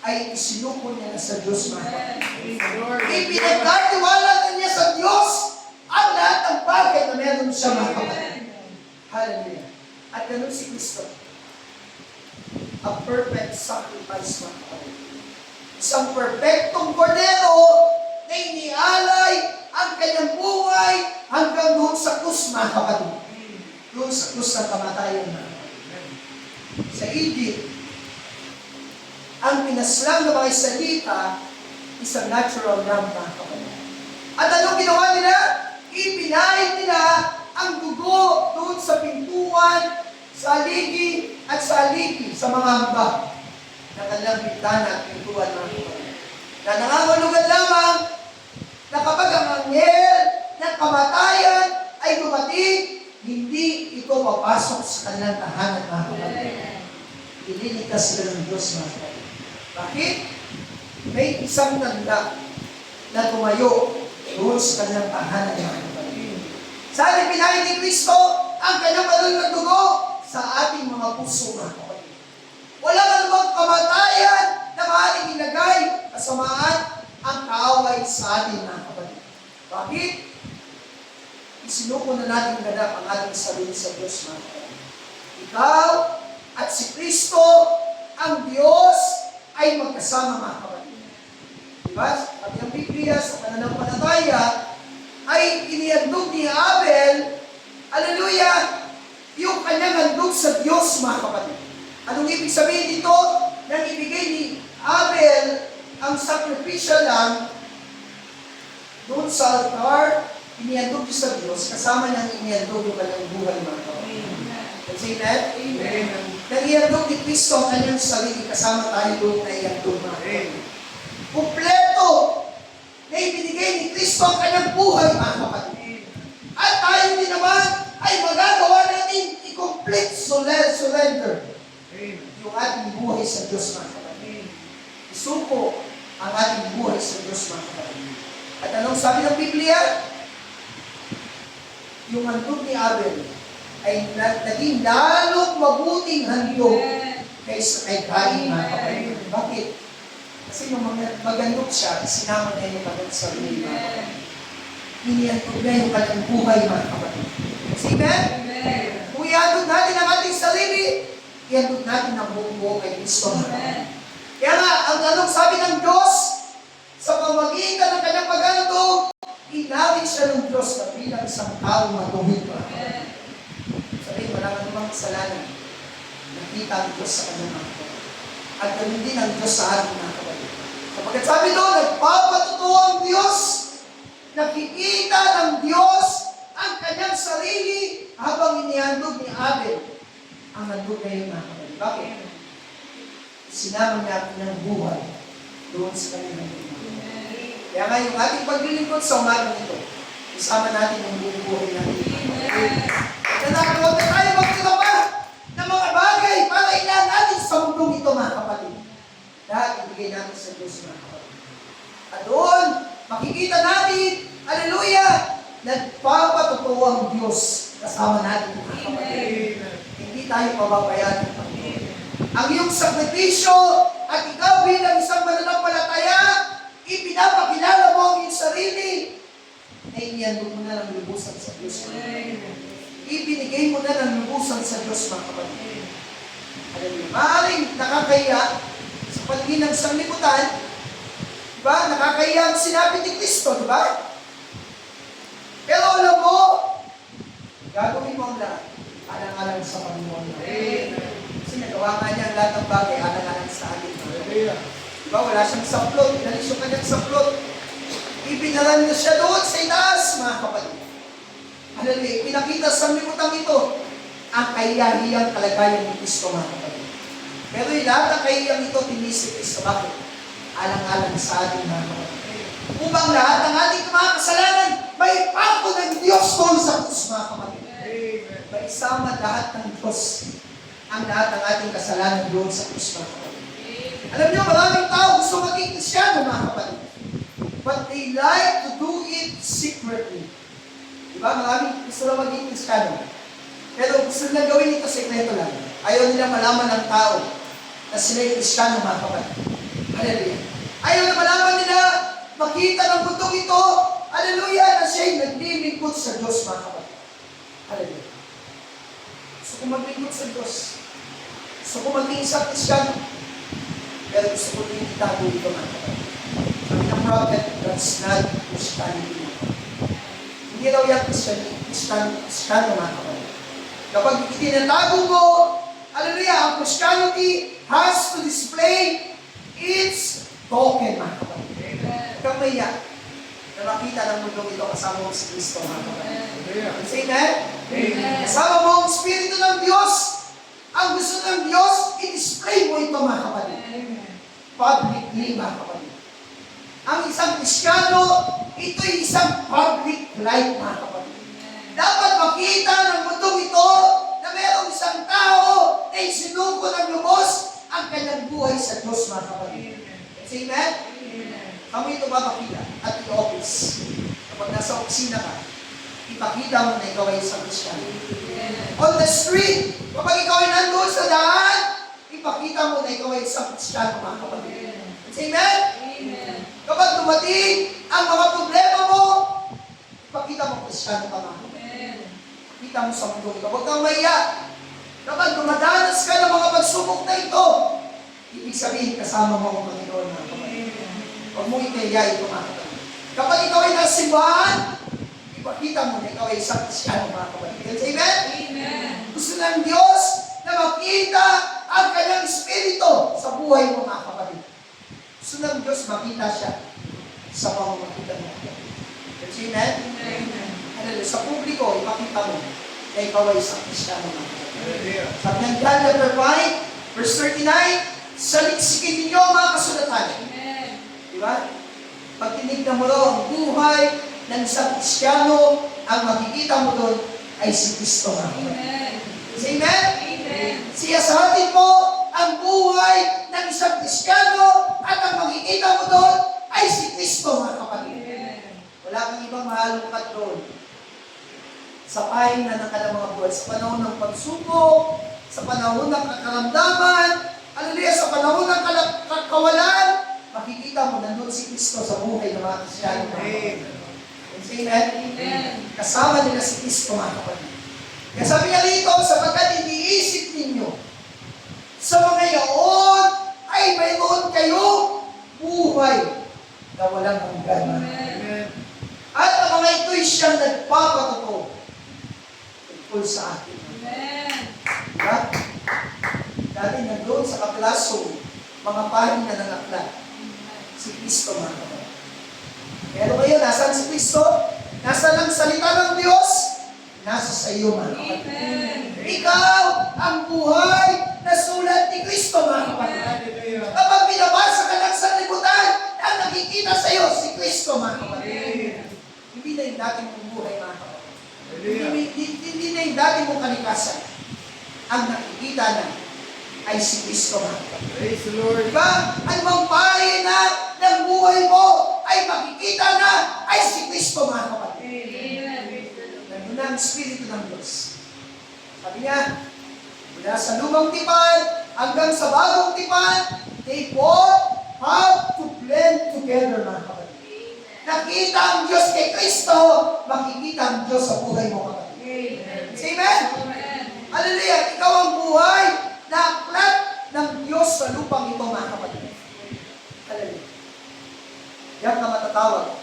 ay isinuko niya na sa Diyos, mga kapatid. Ipinagkatiwala na niya sa Diyos ang lahat ng bagay na meron siya, mga kapatid. Hallelujah. At ganun si Kristo. A perfect sacrifice, mga kapatid. Isang perfectong kordero na inialay ang kanyang buhay hanggang doon sa krus, mga kapatid. Doon sa krus ng kamatayan, mga kapatid. Sa Egypt, ang pinaslang na mga salita, isang natural lamb, mga kapatid. At anong ginawa nila? Ipinahid nila ang dugo doon sa pintuan, sa aligi at sa aligi, sa mga hamba ng kanilang bintana at pintuan, mga kapatid. Na nangangulugan lamang na kapag ang anghel ng kamatayan ay dumating, hindi ito papasok sa kanilang tahanan, mga kapatid. Ililigtas sila ng Diyos, mga kapatid. Bakit? May isang tanda na tumayo doon sa kanilang tahanan, mga kapatid. Saan ipinahid ni Kristo ang kanyang banal na dugo? Sa ating mga puso, mga kapatid. Wala ka namang kamatayan na maaaring ilagay kasamaan ang kaaway sa atin, mga kapatid. Bakit? Isinuko na natin ganap ang ating sarili sa Diyos, mga kapatid. Ikaw at si Kristo, ang Diyos, ay magkasama, mga kapatid. Diba? At ang Biblia sa pananampalataya ay inihandog ni Abel, hallelujah, yung kanyang handog sa Diyos, mga kapatid. Anong ibig sabihin dito? Nang ibigay ni Abel ang sacrificial lamb doon sa altar, inihandog niya sa Diyos, kasama niyang inihandog yung kanyang buhay, mga kapatid. Say that? Amen. Nag-ihandog ni Kristo ang kanyang sarili, kasama tayo doon na ihandog, mga kapatid. Kumpleto na ibinigay ni Kristo ang kanyang buhay, mga kapatid. At tayo din naman ay magagawa natin i-complete surrender yung ating buhay sa Diyos, mga kapatid. Isuko ang ating buhay sa Diyos, mga kapatid. At anong sabi ng Biblia? Yung handog ni Abel ay naging lalong mabuting handog kaysa kay Cain, mga kapatid. Bakit? Kasi nung magandog siya, sinama niya yung kanyang sarili, mga kapatid. Inihandog niya yung kanyang buhay, mga kapatid. Amen? Kung ihandog natin ang ating sarili, ihandog natin ang buong buo kay Kristo. Kaya nga, ang anong sabi ng Diyos, sa pamagitan ng kanyang paghandog, inawit siya ng Diyos na bilang isang tao matuwid. Sabihin, wala ka namang kasalanan. Nakita ang Diyos sa kanyang mga kapatid. At ganoon din ang Diyos sa ating mga kapatid. Kapag sabi doon, nagpapatutuo ang Diyos, nakikita ng Diyos ang kanyang sarili habang inihandog ni Abel ang handog na yun, mga kapatid. Bakit? Sinama niya ang kanyang buhay doon sa kanyang handog. Kaya nga yung ating paglilingkod sa umagang ito, isama natin ang buong buhay natin. At nakakawag na tayo magtira ng mga bagay para ilan natin sa mundong ito, mga kapatid. Lahat ibigay natin sa Diyos, mga kapatid. At doon, makikita natin, hallelujah, nagpapatotoo ang Diyos kasama natin, mga kapatid. Hindi tayo pababayaan ng Panginoon. Ang iyong sakripisyo at ikaw bilang isang mananampalataya, ipinapakilala mo ang iyong sarili na inihandog mo na ng lubusan sa Diyos. Ibinigay mo na ng lubusan sa Diyos, mga kapatid. Hallelujah. Maaaring nakakahiya sa paningin ng sanglibutan, diba? Nakakahiya ang sinabi ni Kristo, diba? Pero alam mo, gagawin mo ang lahat alang-alang sa Panginoon. Kasi nagawa nga niya ang lahat ng bagay alang-alang sa atin. Diba? Wala siyang saplot. Inalis yung kanyang saplot. Ibinaran niya siya doon sa itaas, mga kapatid. Hallelujah. Pinakita sa limutan ito ang kahiyahiyang kalagayan ni Kristo, mga kapatid. Pero yung lahat ng kahiyang ito, tinisip Kristo. Bakit? Alang-alang sa ating mga kapatid. Upang lahat ng ating mga kasalanan, may pako ng Diyos doon sa krus, mga kapatid. May isama lahat ng Diyos ang lahat ng ating kasalanan doon sa krus, mga kapatid. Alam niyo, maraming tao gusto maging Kristyano, mga kapatid. But they like to do it secretly. Diba? Maraming gusto lang maging Kristyano. Pero gusto nila gawin ito sekreto lang. Ayaw nila malaman ng tao na sila'y Kristyano, mga kapatid. Hallelujah. Ayaw na malaman nila, makita ng mundong ito, hallelujah, na siya'y naglilingkod sa Diyos, mga kapatid. Hallelujah. Gusto ko maglingkod sa Diyos. Gusto ko maging isang Kristyano. Pero gusto ko rin itago ito, mga kapatid. Sabi ng prophet, that's not Christianity. Hindi raw yan Kristyano, mga kapatid. Kapag itinatago mo, hallelujah, ang Christianity has to display its token, mga kapatid. Huwag kang maiyak na makita ng mundong ito kasama mo si Kristo, mga kapatid. Say amen? Kasama mo ang Espiritu ng Diyos. Ang gusto ng Diyos, i-display mo ito, mga kapatid. Publicly, mga kapatid. Ang isang Kristyano, ito'y isang public life, mga kapatid. Dapat makita ng mundong ito na mayroong isang tao na isinuko ng lubos ang kanyang buhay sa Diyos, mga kapatid. Say amen? Kami ito makakita at i-office. Kapag nasa opisina ka, ipakita mo na ikaw ay isang Kristyano. On the street, kapag ikaw ay nandoon sa daan, ipakita mo na ikaw ay isang Kristyano, mga kapatid. Say amen? Kapag dumating ang mga problema mo, ipakita mo Kristyano ka, mga kapatid. Ipakita mo sa mundo ito. Huwag kang maiyak. Kapag dumadanas ka ng mga pagsubok na ito, ibig sabihin kasama mo ang Panginoon, mga kapatid. Huwag mong ikaya ito, mga kapatid. Kapag ikaw ay nasimbahan, ipakita mo na ikaw ay isang Kristyano, mga kapatid. Amen? Gusto ng Diyos na makita ang kanyang Espiritu sa buhay mo, mga kapatid. Gusto ng Diyos makita siya sa pamamagitan mo. Amen? Hallelujah. Sa publiko, ipakita mo na ikaw ay isang Kristyano, mga kapatid. Sabi ng John chapter 5, verse 39, saliksikin ninyo ang mga kasulatan. Diba? Pag tinignan mo daw ang buhay ng isang Kristyano, ang makikita mo doon ay si Kristo, mga kapatid. Amen? Siyasatin mo ang buhay ng isang Kristyano at ang makikita mo doon ay si Kristo, mga kapatid. Wala kang ibang mahalungkat doon. Sa pahinga ng kanilang mga buhay, sa panahon ng pagsubok, sa panahon ng kakaramdaman, hallelujah, sa panahon ng kawalan, makikita mo nandun si Kristo sa buhay ng mga Kristyano. Amen? Kasama nila si Kristo, mga kapatid. Kaya sabi niya rito, sapagkat iniisip ninyo, sa mga yaon ay mayroon kayong buhay na walang hanggan. At ang mga ito'y siyang nagpapatotoo tungkol sa atin. Diba? Dati nandun sa kaklaso, mga pahina ng aklat, si Kristo, mga kapatid. Pero ngayon, nasaan si Kristo? Nasa lang salita ng Diyos, nasa sa iyo, mga kapatid. Ikaw ang buhay na sulat ni Kristo, mga kapatid. Kapag binabasa ka ng sanlibutan, ang nakikita sa iyo si Kristo, mga kapatid. Hindi na yung dati mong buhay, mga kapatid. Hindi na yung dati mong kalikasan. Ang nakikita na ay si Kristo, mga kapatid. Praise the Lord. Diba? Ang mga pahina ng buhay mo ay makikita na ay si Kristo, mga kapatid. Nandun na ang Espiritu ng Diyos. Sabi niya, mula sa lumang tipan hanggang sa bagong tipan, they both have to blend together, mga kapatid. Nakita ang Diyos kay Kristo, makikita ang Diyos sa buhay mo, kapatid. Amen? Hallelujah! Ikaw ang buhay na aklat ng Diyos sa lupang ito, mga kapatid. Hallelujah! Yan ka matatawag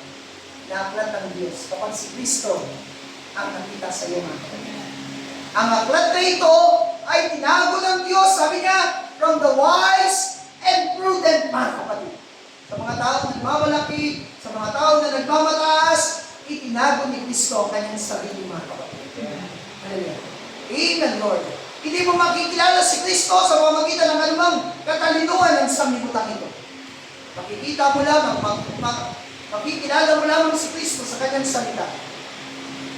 na aklat ng Diyos kapag si Kristo ang nakita sa iyo, mga kapatid. Ang aklat na ito ay tinago ng Diyos, sabi niya, from the wise and prudent, mga kapatid. Sa mga tao na nagmamalaki, sa mga tao na nagmamataas, itinago ni Kristo ang kanyang sarili, mga kapatid. Hallelujah. Amen, Lord. Hindi mo makikilala si Kristo sa pamamagitan ng anumang katalinuhan ng sanglibutan ito. Makikita mo lamang, makikilala mo lamang si Kristo sa kanyang salita,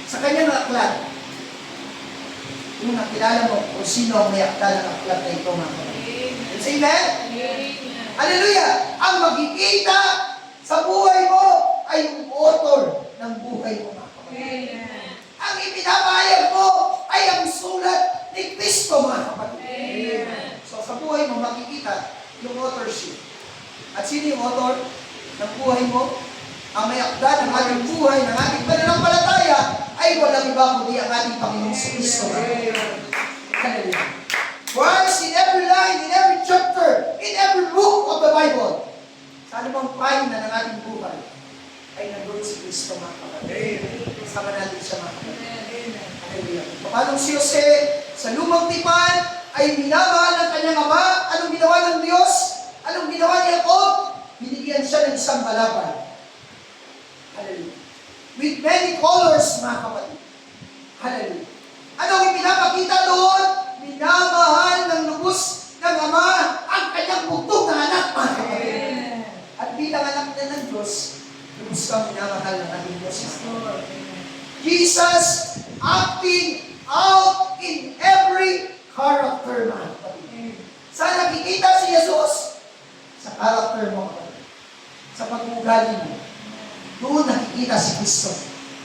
sa kanyang aklat. Yung nakilala mo kung sino ang may aklat ng aklat na ito, mga kapatid. Amen? Hallelujah! Ang makikita sa buhay mo ay yung author ng buhay mo, mga kapatid. Ang ipinapahayag mo ay ang sulat ni Kristo, mga kapatid. So sa buhay mo makikita yung authorship. At sino yung author ng buhay mo? Ang may akda ng ating buhay, ng ating pananampalataya, ay walang iba kundi ang ating Panginoong Kristo. Hallelujah. Once in every line, in every chapter, in every book of the Bible, sa anumang pahina ng ating buhay, ay nandun si Kristo, mga kapatid. Kasama natin siya, mga kapatid. Hallelujah. Paano si Jose sa lumang tipan ay minamahal ng kanyang ama? Anong ginawa ng Diyos? Anong ginawa ni Jacob? Binigyan siya ng isang balaban. Hallelujah. With many colors, mga kapatid. Hallelujah. Anong ipinapakita doon? Minamahal ng lubos ng ama ang kanyang bugtong na anak, mga kapatid. At bilang anak na ng Diyos, lubos kang minamahal ng ating Diyos. Jesus acting out in every character, mga kapatid. Saan nakikita si Jesus? Sa character mo, kapatid. Sa pag-uugali mo. Doon nakikita si Kristo.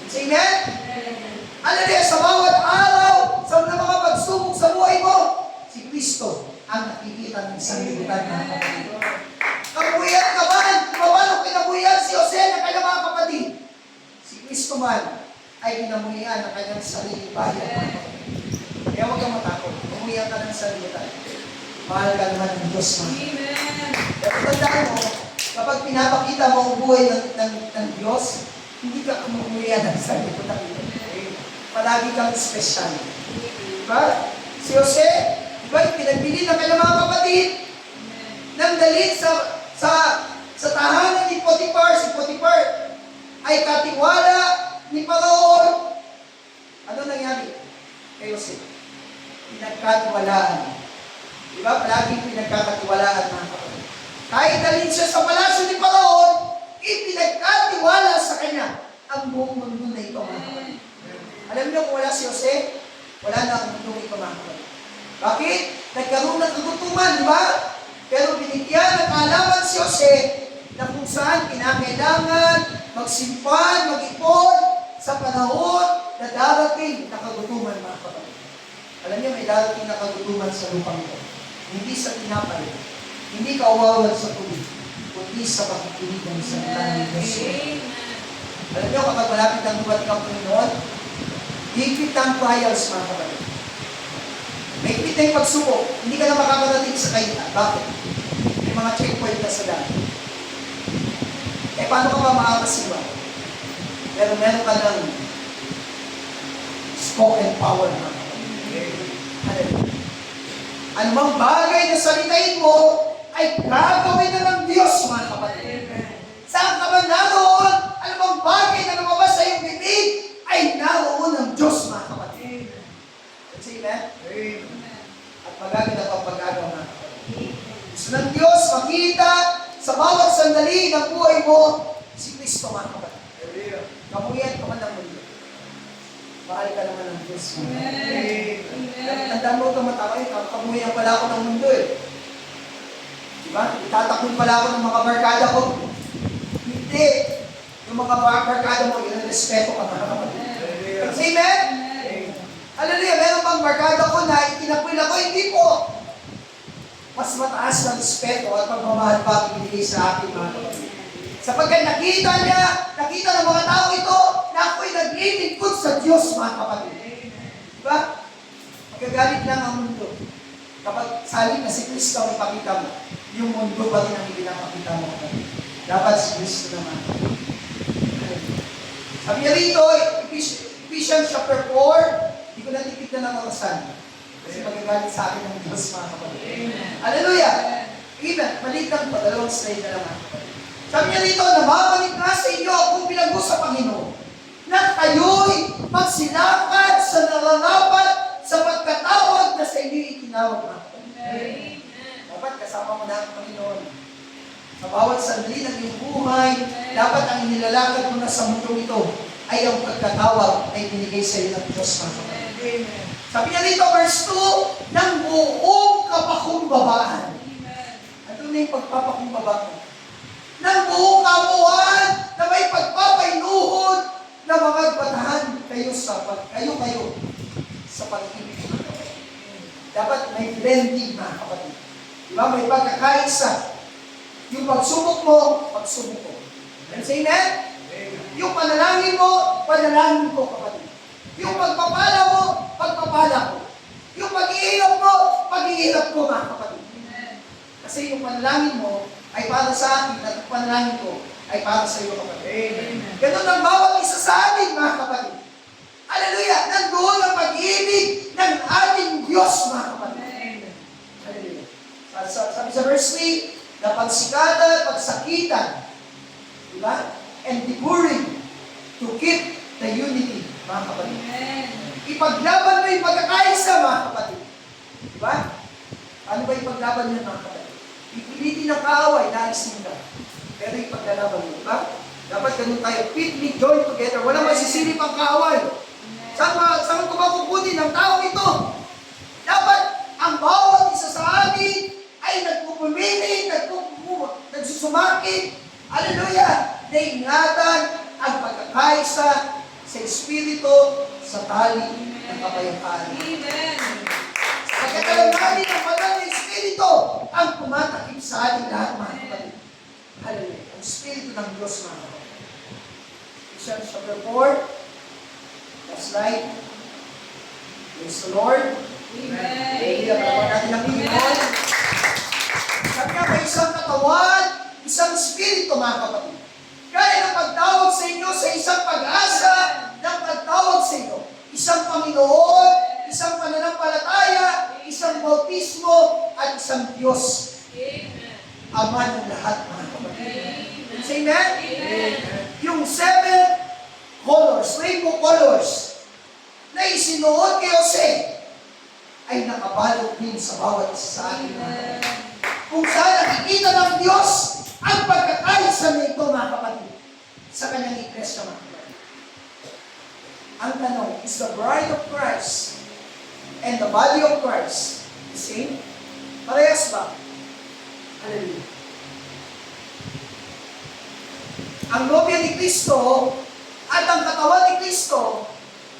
Amen? Hallelujah! Sa bawat araw, sa mga pagsubok sa buhay mo, si Kristo ang nakikita ng sanglibutan, mga kapatid. Kabuhian ka man, paano kinabuhian si Jose ng kanyang mga kapatid? Si Kristo man ay kinabuhian ng kanyang sarili bayan, mga kapatid. Kaya huwag kang matakot. Kabuhian ka ng sanglibutan. Mahal ka naman ng Diyos, mga kapatid. Kaya tandaan mo, kapag pinapakita mo ang buhay ng Diyos, hindi ka kumukuya ng sarili ko na ito. Palagi kang special. Diba? Si Jose, diba, pinagbili ng kanyang mga kapatid nang dalhin sa tahanan ni Potiphar. Si Potiphar ay katiwala ni Paraon. Ano nangyari kay Jose? Pinagkatiwalaan. Diba? Palagi pinagkakatiwalaan, mga kapatid. Kahit dalhin siya sa palasyo ni Paraon, ipinagkatiwala sa kanya ang buong mundo na ito, mga kapatid. Alam niyo kung wala si Jose, wala na ang mundo ito, mga kapatid. Bakit? Nagkaroon ng kagutuman, di ba? Pero binigyan ng kaalaman si Jose na kung saan kinakailangan magsimpan, mag-ipon sa panahon na darating na kagutuman, mga kapatid. Alam niyo, may darating na kagutuman sa lupang ito. Hindi sa tinapay, hindi kauwawan sa tubig, kundi sa pakikinig ng salita ng Diyos. Alam niyo, kapag malapit ang dumating ang Panginoon, higpit ang trials, mga kapatid. May higpit na yung pagsubok, hindi ka na makakarating sa kaita. Bakit? May mga checkpoint ka sa dami. Paano ka ba makakasiwa? Pero meron ka ng spoken power, mga kapatid. Ano bang bagay na salitain mo ay gagawin na ng Diyos, mga kapatid. Saan ka ba naroon? Ano bang bagay na lumabas sa iyong bibig ay naroon ng Diyos, mga kapatid. Amen? At magaganda pang pag-agaw, mga kapatid. Gusto ng Diyos makita sa bawat sandali ng buhay mo si Kristo, mga kapatid. Kamuhian ka man ng mundo. Mahal ka naman ng Diyos, mga kapatid. Tandaan mo ito matakay, kamuhian pala ako ng mundo eh. Diba? Itatakbo pala ako ng mga barkada ko. Hindi. Yung mga barkada mo, yun ang respeto ka, mga kapatid. Amen? Hallelujah, meron pang barkada ko na itinakwil ako, hindi po. Mas mataas ng respeto at pagmamahal pa ang binigay sa akin, mga kapatid. Sapagkat nakita ng mga tao ito na ako'y naglilingkod sa Diyos, mga kapatid. Diba? Magagalit lang ang mundo. Kapag saling na si Kristo ang ipakita mo, yung mundo pa rin ang ipinapakita mo, kapatid. Dapat si Kristo naman. Sabi niya rito, Ephesians chapter 4, hindi ko natitignan ng orasan. Kasi magagalit sa akin ng Diyos, mga kapatid. Hallelujah! Amen. Maliit lang po, 2 slide na lang, mga kapatid. Sabi niya rito, nababalik na sa inyo kung pinag-us sa Panginoon na kayo'y magsilakad sa nararapat sa pagkatawag na sa inyo itinawag, mga kapatid. Dapat kasama mo na ang Panginoon. Sa bawat sandali ng iyong buhay, dapat ang inilalakad mo na sa mundo ito ay ang pagkatawag na ibinigay sa iyo ng Diyos, mga kapatid. Sabi niya dito, verse 2, ng buong kapakumbabaan. Ano na yung pagpapakumbaba mo? Ng buong kamuhan na may pagpapainuhod na mga batahan kayo sa pag-ibig. Dapat may blending, mga kapatid. Diba? May pagkakaisa. Yung pagsubok mo, pagsubok ko. And say amen? Yung panalangin mo, panalangin ko, kapatid. Yung pagpapala mo, pagpapala ko. Yung pag-iirap mo, pag-iirap ko, mga kapatid. Kasi yung panalangin mo ay para sa akin at yung panalangin ko ay para sa iyo, kapatid. Ganun ang bawat isa sa atin, mga kapatid. Hallelujah! Nandoon ang pag-ibig ng ating Diyos, mga kapatid. Hallelujah. Sabi sa verse 3, na pagsikatan, pagsakitan, diba? And enduring to keep the unity, mga kapatid. Ipaglaban mo yung pagkakaisa, mga kapatid. Diba? Ano ba ipaglaban niya, mga kapatid? Ipilitin ang kaaway, naisin ka. Pero ipaglalaban mo, diba? Dapat ganun tayo. Fitly join together. Walang masisilip ang kaaway. Saan ko ba kukunin ang taong ito? Dapat ang bawat isa sa atin ay nagpupumili, nagsusumakit. Hallelujah! Na ingatan ang pagkakaisa sa Espiritu sa tali ng kapayapaan. Sa pagkakalanganin ng banal na Espiritu ang tumatakip sa ating lahat, mga kapatid. Hallelujah! Ang Espiritu ng Diyos, mga kapatid. Ephesians chapter 4. Last slide. Praise the Lord. Hallelujah! Palawan natin ang Panginoon. Sabi nga, may isang katawan, isang Espiritu, mga kapatid. Kaya ng pagtawag sa inyo sa isang pag-asa ng pagtawag sa inyo. Isang Panginoon, isang pananampalataya, isang bautismo, at isang Diyos. Ama ng lahat, mga kapatid. Say amen? Yung 7 colors, rainbow colors, na isinuot kay Jose, ay nakabalot din sa bawat isa sa atin, mga kapatid. Kung saan nakikita ng Diyos ang pagkakaisa nito, mga kapatid, sa kanyang iglesia, mga kapatid. Ang tanong, is the bride of Christ and the body of Christ the same? Parehas ba? Hallelujah. Ang nobya ni Kristo at ang katawan ni Kristo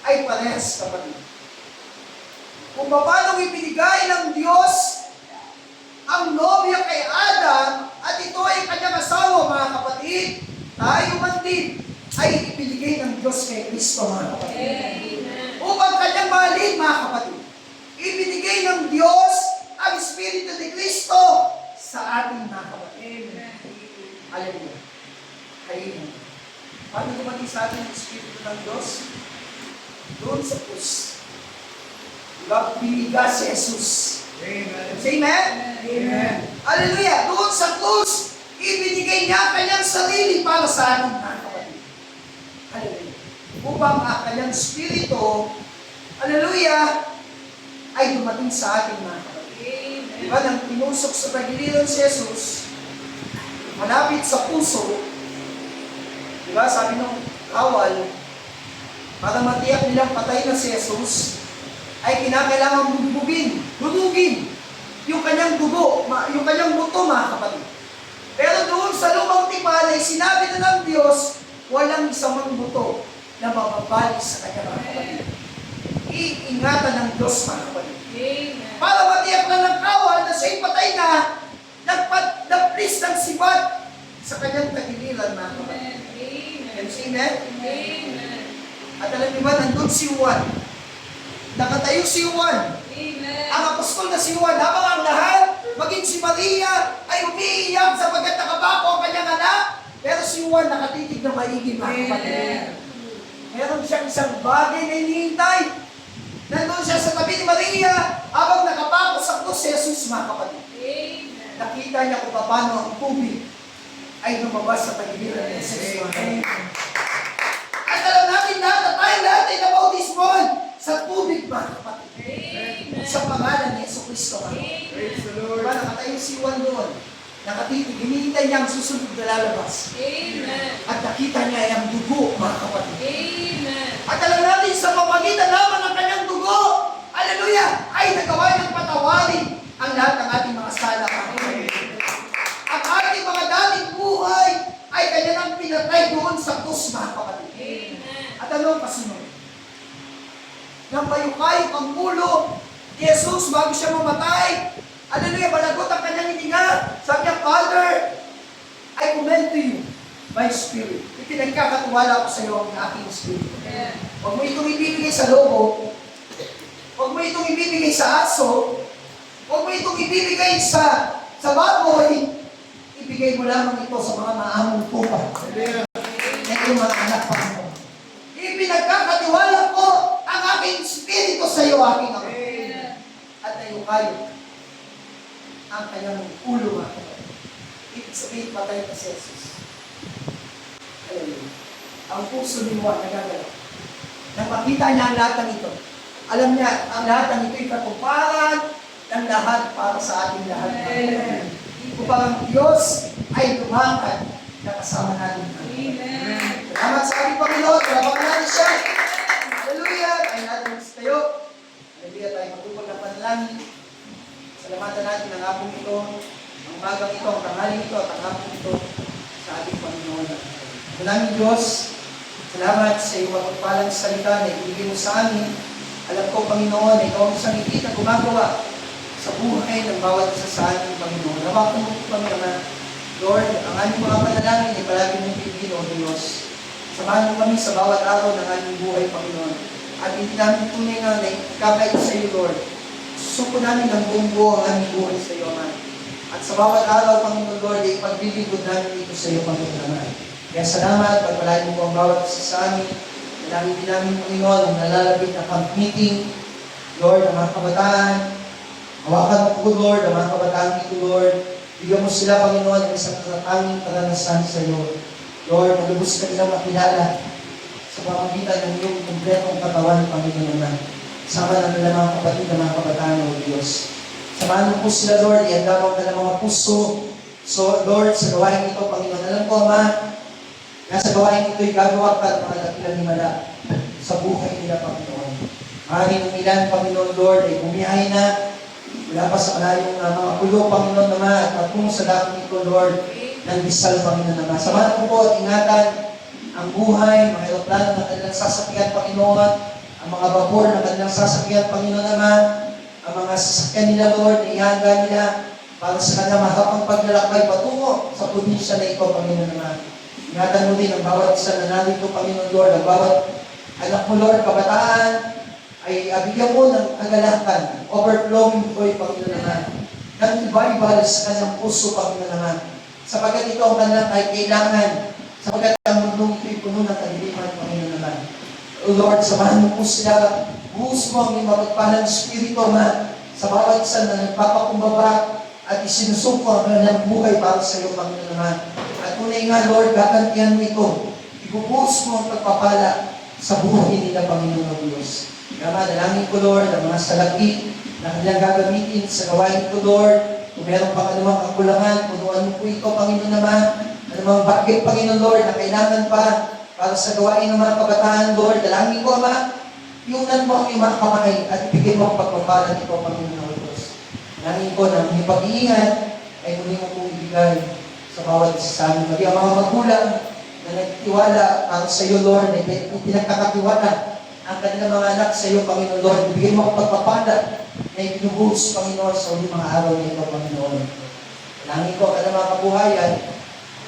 ay parehas, kapatid. Kung paano ibinigay ng Diyos ang nobya kay Adam at ito ay kanyang asawa, mga kapatid, tayo man din ay ibinigay ng Diyos kay Kristo, mga kapatid. Upang kanyang mahalin, mga kapatid. Ibinigay ng Diyos ang Espiritu ni Kristo sa ating, mga kapatid. Hallelujah. Hallelujah. Paano dumating sa atin ang Espiritu ng Diyos? Doon sa krus. Diba? Biniga si Jesus. Amen. Say amen? Amen. Hallelujah. Doon sa krus, ibinigay niya kanyang sarili para sa ating, mga kapatid. Hallelujah. Upang ang kanyang Espiritu, hallelujah, ay dumating sa ating, mga kapatid. Diba? Nang tinusok sa tagiliran si Jesus, malapit sa puso, diba? Sabi nung kawal, para matiyak nilang patay na si Jesus, ay kinakailangan dudugin yung kanyang dugo, yung kanyang buto, mga kapatid. Pero doon sa lumang tipan ay sinabi na ng Diyos, walang isang buto na mababalik sa kanya, mga kapatid. Iingatan ng Diyos, mga kapatid. Para matiyak na ng kawal na siya'y patay na, nagplis ng sibat sa kanyang tagiliran, mga kapatid. Amen? Amen. At alam niyo ba, nandun si Juan. Nakatayo si Juan. Ang apostol na si Juan, habang ang lahat, maging si Maria, ay umiiyak sapagkat nakabako ang kanyang anak. Pero si Juan nakatitig na maigi, mga kapatid. Meron siyang isang bagay na hinihintay. Nandun siya sa tabi ni Maria, habang nakapako sa krus si Jesus, mga kapatid. Nakita niya kung paano ang tubig ay lumabas sa tagiliran ni Jesus. At alam natin lahat na tayo lahat ay nabautismohan sa tubig, mga kapatid. Sa pangalan ni Yeso Cristo. Praise the Lord. Diba, nakatayo si Juan doon. Nakatitig, hinihintay niya ang susunod na lalabas. At nakita niya ang dugo, mga kapatid. At alam natin sa pamagitan lamang ng kanyang dugo, hallelujah, ay nagawa niyang patawarin ang lahat ng ating mga sala. Ang ating mga dating buhay ay kanya nang pinatay doon sa krus, mga kapatid. At ano ang kasunod? Nang bayukayok ang ulo ni Jesus bago siya mamatay, hallelujah, balagot ang kanyang hininga. Sabi niya, Father, I commend to you my spirit. Ipinagkakatiwala ko sa iyo ang aking spirit. Huwag mo itong ibibigay sa lobo. Huwag mo itong ibibigay sa aso. Huwag mo itong ibibigay sa baboy. Ibigay mo lamang ito sa mga maamong tupa. Na iyong mga anak pa mo. Ipinagkakatiwala ko ang aking spirito sa iyo, aking ako. At nayukayo ang kanyang ulo, mga kapatid. Ibig sabihin, patay na si Jesus. Hallelujah. Ang puso ni Juan nagagalaw. Nang makita niya ang lahat ng ito, alam niya, ang lahat ng ito ay katuparan ng lahat para sa ating lahat. Upang ang Diyos ay lumakad na kasama natin. Salamat sa ating Panginoon. Salamat natin siya. Hallelujah. Ay natin tayo. Hallelujah. Tayo matupag ng panalangin. Salamatan natin ang hapong ito, ang magang ito, ang tanghaling ito, at ang hapong ito sa ating Panginoon. Maraming Diyos, salamat sa iyong mapagpalang salita na ibigay mo sa amin. Alam ko, Panginoon, na ikaw ang isang higit na gumagawa sa buhay ng bawat isa sa ating Panginoon. Nawakan mo po kami naman, Lord, ang aming mga panalangin ay palagi mong pipigin, O Diyos. Samahan mo kami sa bawat araw ng aming buhay, Panginoon. At hindi namin tunay nga na ikakait sa iyo, Lord. Susuko namin ang buong buo ang aming buhay sa iyo, Ama. At sa bawat araw, Panginoon Lord, ay paglilingkod namin dito sa iyo, Panginoon, Ama. Kaya salamat, pagpalain mo po ang bawat isa sa amin. Dalangin din namin, Panginoon, ang nalalapit na camp meeting. Lord, ang mga kabataan. Hawakan mo po, Lord, ang mga kabataan dito, Lord. Bigyan mo sila, Panginoon, ng isang katatanging karanasan sa iyo. Lord, malubos ka nilang makilala sa pamamagitan ng iyong kumpletong katawan, Panginoon naman. Sama na nila mga kapatid na mga kabataan, O Diyos. Samahan mo po sila, Lord, iandamang na ng mga puso. So, Lord, sa gawain ito, Panginoon, alam ko, Ama, nasa gawain ito'y gagawa ka at mga dakilang himala sa buhay nila, Panginoon. Maraming umilan, Panginoon, Lord, ay bumiyahin na wala pa sa malayong mga pulo, Panginoon naman, at patungo sa dami ito, Lord, ng bisal, Panginoon naman. Samahan mo po at ingatan ang buhay, mga aeroplano na kanilang sasakyan, Panginoon, ang mga vapor na kanilang sasakyan, Panginoon naman, ang mga sasakyan nila, Lord, na ihanda nila para sa kanilang mahabang paglalakbay patungo sa probinsya na ito, Panginoon naman. Ingatan mo din ang bawat isa na narito, Panginoon Lord, ang bawat anak mo, Lord, kabataan, ay bigyan mo ng kagalakan, overflowing joy, Panginoon naman, ng iba-iba sa kanyang puso, Panginoon naman, sapagkat ito ang kanilang ay kailangan, sapagkat ang mundong ito'y puno ng kadiliman, Panginoon naman. O Lord, samahan mo po sila, buhos mo ang iyong mapagpalang Espiritu, Ama, sa bawat isa na nagpapakumbaba at isinusuko ang kanilang buhay para sa iyo, Panginoon naman. At tunay nga, Lord, gagantihan mo ito. Ibubuhos mo ang pagpapala sa buhay nila, Panginoon Diyos. Kaya dalangin ko, Lord, ang mga salagi na kanilang gagamitin sa gawain ko, Lord. Kung meron pang anumang kakulangan, punuan mo po ito, Panginoon naman. Anumang bagay, Panginoon Lord, na kailangan pa para sa gawain ng mga kabataan, Lord. Dalangin ko, Ama, iunan mo ang iyong mga kamay at ibigay mo ang pagpapala nito, Panginoon Diyos. Dalangin ko na ang iyong pag-iingat ay muli mo pong ibigay sa bawat isa sa amin. Pati ang mga magulang na nagtiwala para sa iyo, Lord, na pinagkakatiwala ang kanilang mga anak sa iyo, Panginoon Lord. Ibigay mo ang pagpapala na ibinubuhos, Panginoon, sa uling mga araw na ito, Panginoon. Dalangin ko ang kanilang mga kabuhayan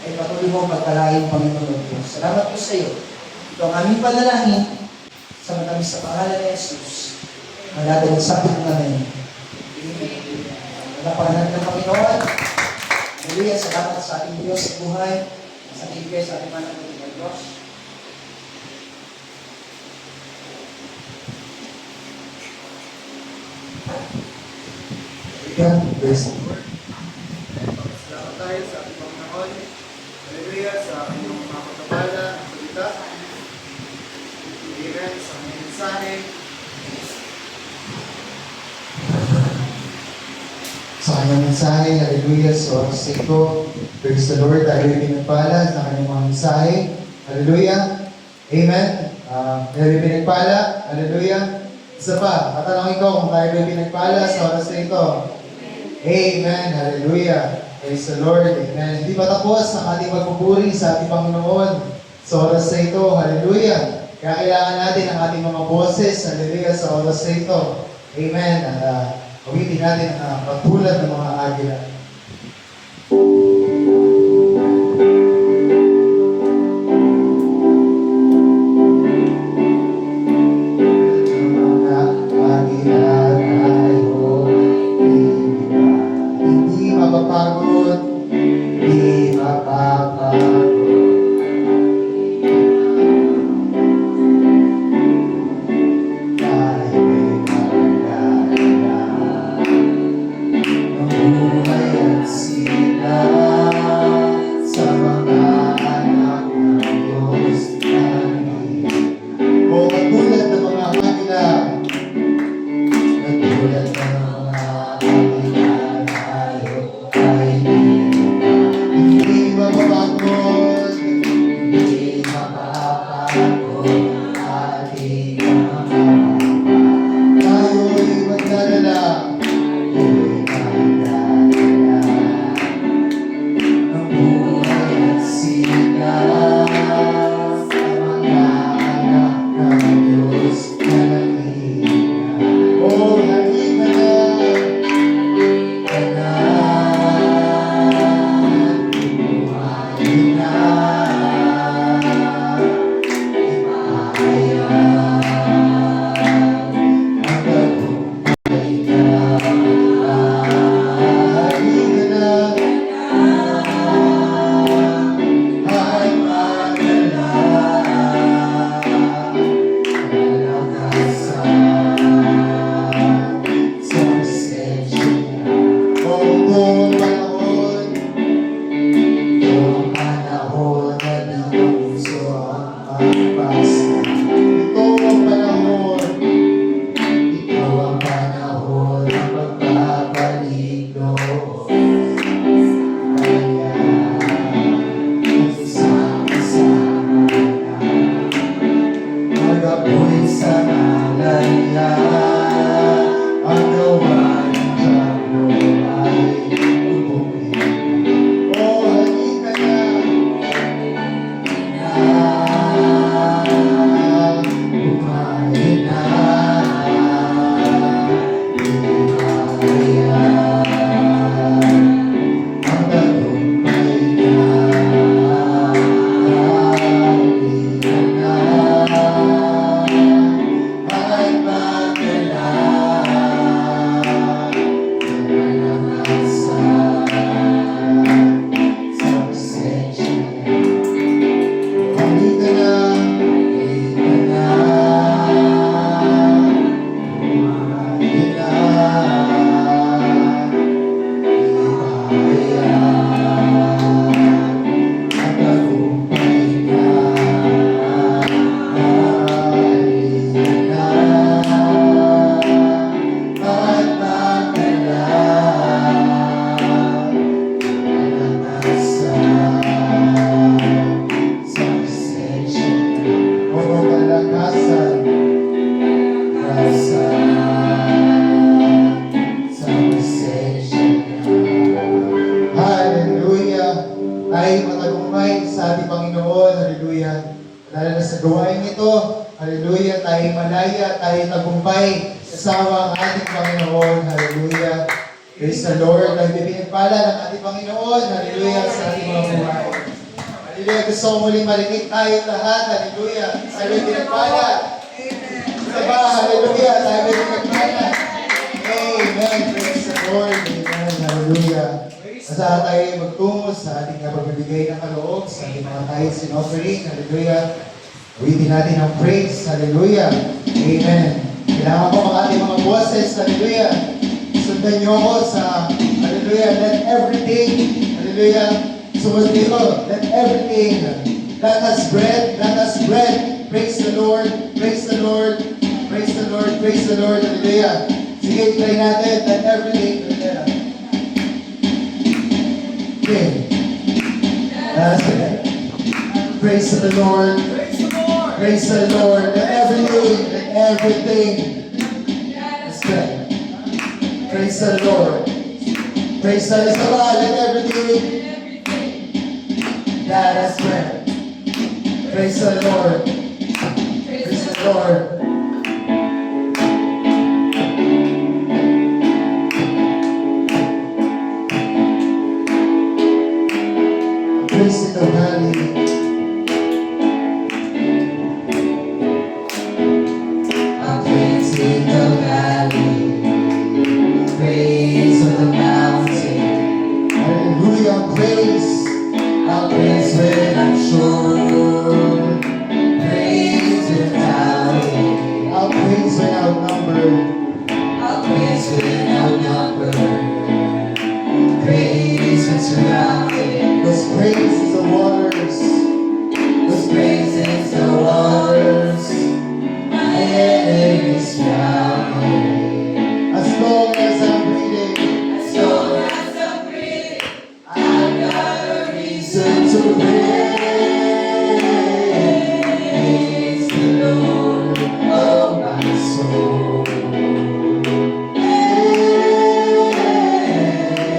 ay patuloy mo pagkalain, Panginoon Diyos. Salamat po sa iyo. Ito ang aming panalangin sa matamis sa pangalan ni Jesus. Malagang sabi ng namin. Nalapanan ng Panginoon. Hallelujah. Salamat sa ating Diyos sa buhay. Sa ating Diyos, sa ating manang ng Diyos. God bless you. Salamat tayo sa ating Panginoon. Hallelujah, sa inyong mga pagkabala, salita. Amen, sa mga mensahe. sa kanyang mensahe. Hallelujah. So, sa ito, praise the Lord. Tayo ay pinagpala sa kanyang mga mensahe. Hallelujah. Amen. Tayo ay pinagpala. Hallelujah. Isa pa, katanongin ko kung tayo ay pinagpala sa oras na ito. Amen. Hallelujah. Praise the Lord. Amen. Hindi pa tapos ang ating pagpupuri sa ating Panginoon sa oras na ito. Hallelujah. Kaya kailangan natin ang ating mga boses. Hallelujah. Sa oras na ito. Amen. Awitin natin ang pagtulad ng mga agila. Mga agila tayo, hindi mapapagod, hindi mapapagod. Hallelujah, tayo malaya, tayo tagumpay, kasama ang ating Panginoon. Hallelujah. Praise the Lord. Tayo pinagpala ng ating Panginoon. Hallelujah sa ating mga buhay. Hallelujah. Gusto ko muling marinig tayo lahat. Hallelujah. Tayo pinagpala. Diba? Hallelujah. Tayo pinagpala. Amen. Praise the Lord. Amen. Hallelujah. Asahan tayo magtungo sa ating pagbibigay ng kaloob sa ating mga tithes and offering. Hallelujah. Awitin natin ang praise. Hallelujah. Amen. Kailangan ko mga ating mga boses. Hallelujah. Sundan niyo ako sa hallelujah. Let everything. Hallelujah. Sumunod dito. Let everything. Let us bread. Let us bread. Praise the Lord. Praise the Lord. Praise the Lord. Praise the Lord. Hallelujah. Sige, try natin. Let everything. Hallelujah. That's it. Praise the Lord. Praise the Lord! Praise the Lord. Let everything. That's good. Praise the Lord. Praise the Lord. Let everything. That's good. Praise the Lord. Praise the Lord. Praise in the valley. I'll praise in the valley, praise on the mountain. Hallelujah. Praise. I'll praise when I'm sure, praise without end. I'll praise without number. I'll praise without number, praise when surrounded. Because praise is the waters. With praises the waters, my enemies drowning. As long as I'm breathing, As long as I'm breathing, I've got a reason to to praise. praise the Lord, oh my soul.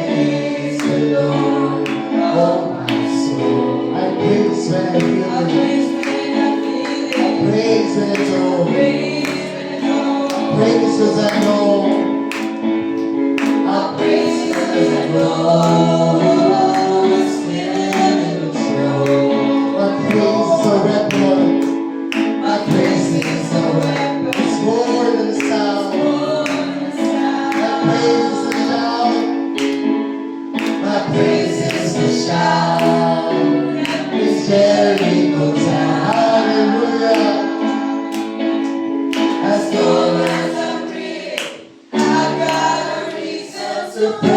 Praise the Lord, oh my soul. I praise when I feel I it. praise when I feel it, Praise when it's over. praise when it's over. Praise because I know. I'll praise you as I go, still in control. My praise is a weapon. My praise is a weapon, It's more than a sound. more than a My sound. praise is a shout. My praise is a shout that brings Jericho down. Hallelujah. As long as I'm breathing, I've got a reason to praise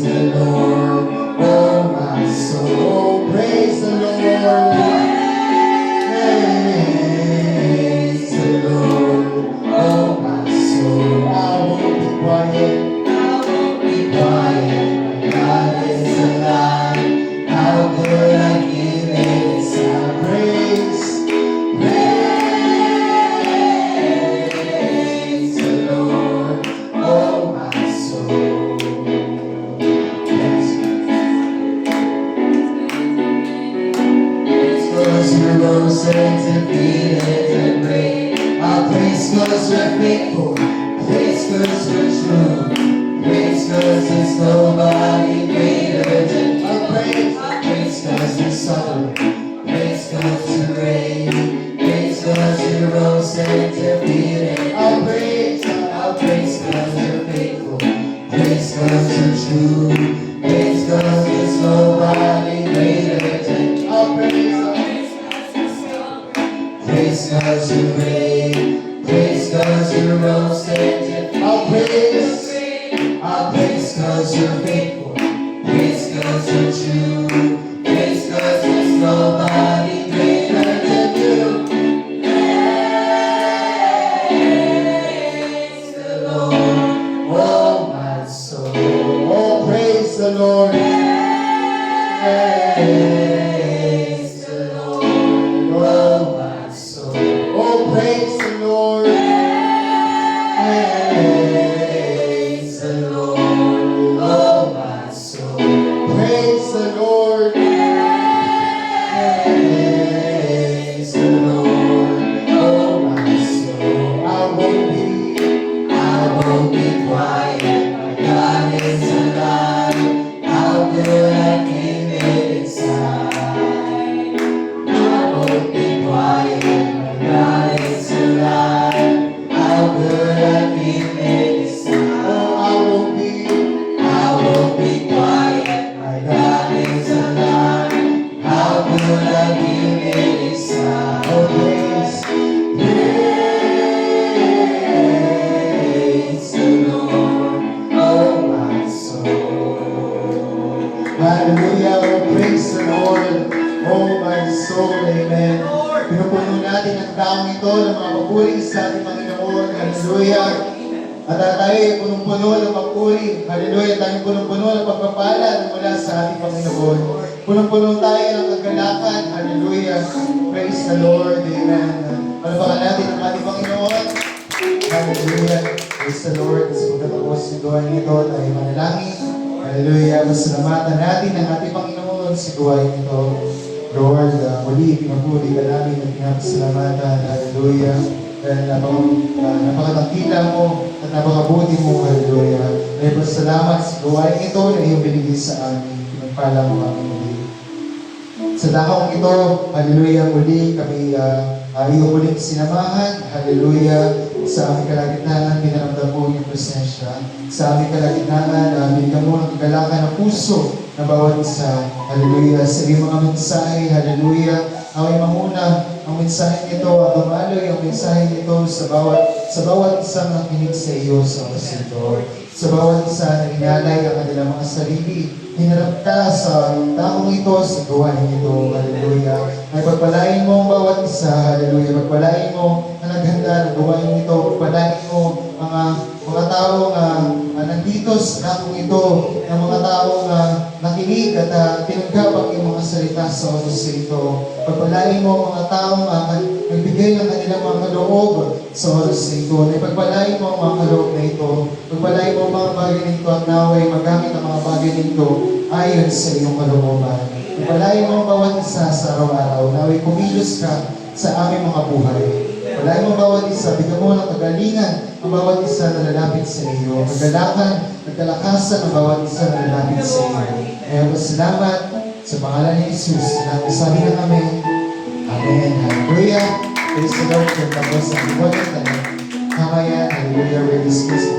the Lord, oh my soul. Oh, praise the Lord. Praise the Lord, oh my soul. I won't be quiet. I won't be quiet, my God is alive. How could I give it inside? Praise. Praise the Lord, oh my soul. Praise 'cause you rose and defeated the grave. Our praise 'cause we're faithful. Praise 'cause we're true. Praise 'cause there's nobody greater than you. Our praise. Our praise 'cause we suffer. Praise 'cause you reign. Praise 'cause you rose and defeated. Our praise. Our praise 'cause you're faithful. Praise 'cause you're true. Praise 'cause there's nobody greater than you. Our praise. Praise 'cause you reign. Praise 'cause you rose and defeated. Our praise. Our praise 'cause you're faithful. Praise 'cause you're true. Praise 'cause there's nobody greater than you. Praise the Lord, oh my soul. Oh, praise the Lord. Praise the Lord, oh my soul. Oh, praise the Lord. Praise the Lord, oh my soul. Praise the Lord. Praise the Lord, oh my soul. I won't be quiet, my God is alive. How good I keep it inside. I won't be quiet, my God is alive. How good I keep it inside. Oh, I won't be. I won't be quiet, my God is alive. How good I keep it inside. Oh, praise. Praise the Lord, oh my soul. Hallelujah. Oh, praise the Lord. Oh, my soul. Amen. Pinupuno natin ang taong ito ng mga papuri sa ating Panginoon. Hallelujah. At tayo ay punong-puno ng pagpuri. Hallelujah. Tayo punong-puno ng pagpapala mula sa ating Panginoon. Punong-puno tayo ng kagalakan. Hallelujah. Praise the Lord. Amen. Palapakan natin ang ating Panginoon. Hallelujah. Praise the Lord. Sa pagkatapos ng gawain nito, tayo manalangin. Hallelujah. Masalamatan natin ang ating Panginoon sa gawain nito. Lord, muli, pinapuri ka namin at pinapasalamatan. Hallelujah. Dahil napakatangkila mo at napakabuti mo. Hallelujah. Dahil salamat sa gawain ito na iyong binigay sa amin. Pinagpala mo kami muli. Sa dakong ito, hallelujah, muli kami iyong muling sinamahan. Hallelujah. Sa aming kalagitnaan, pinaramdam mo yung presensya. Sa aming kalagitnaan, binigyan mo ang kagalakan ng puso na bawat isa. Hallelujah. Sa iyong mga mensahe, hallelujah. Away mamuna ang mensahe nito, ang dumaloy ang mensahe nito sa bawat isang nakinig sa iyo sa oras ito. Sa bawat isa na inalay ang kanilang mga sarili, hinarap ka sa taong ito, sa gawain ito. Hallelujah. Ay pagpalain mo ang bawat isa. Hallelujah. Pagpalain mo na naghanda ng gawain ito. Pagpalain mo mga taong nandito sa taong ito, ng mga taong nakinig at tinanggap ang iyong mga salita sa oras ito. Pagpalain mo ang mga taong nagbigay ng kanilang mga kaloob sa oras ito. Pagpalain mo ang mga kaloob na ito. Pagpalain mo ang mga bagay nito at naway magamit ang mga bagay nito ayon sa iyong kalooban. Pagpalain mo ang bawat isa sa araw-araw. Naway kumilos ka sa aming mga buhay. Pagpalain mo ang bawat isa. Bigyan mo ng kagalingan ang bawat isa na lalapit sa iyo. Kagalakan at kalakasan ang bawat isa na lalapit sa iyo. Kaya salamat sa pangalan ni Jesus. Salamat sa amin na kami. Amen. Hallelujah. Praise the Lord. Tapos ang iwanan tayo. Kamaya. Hallelujah. We're dismissed.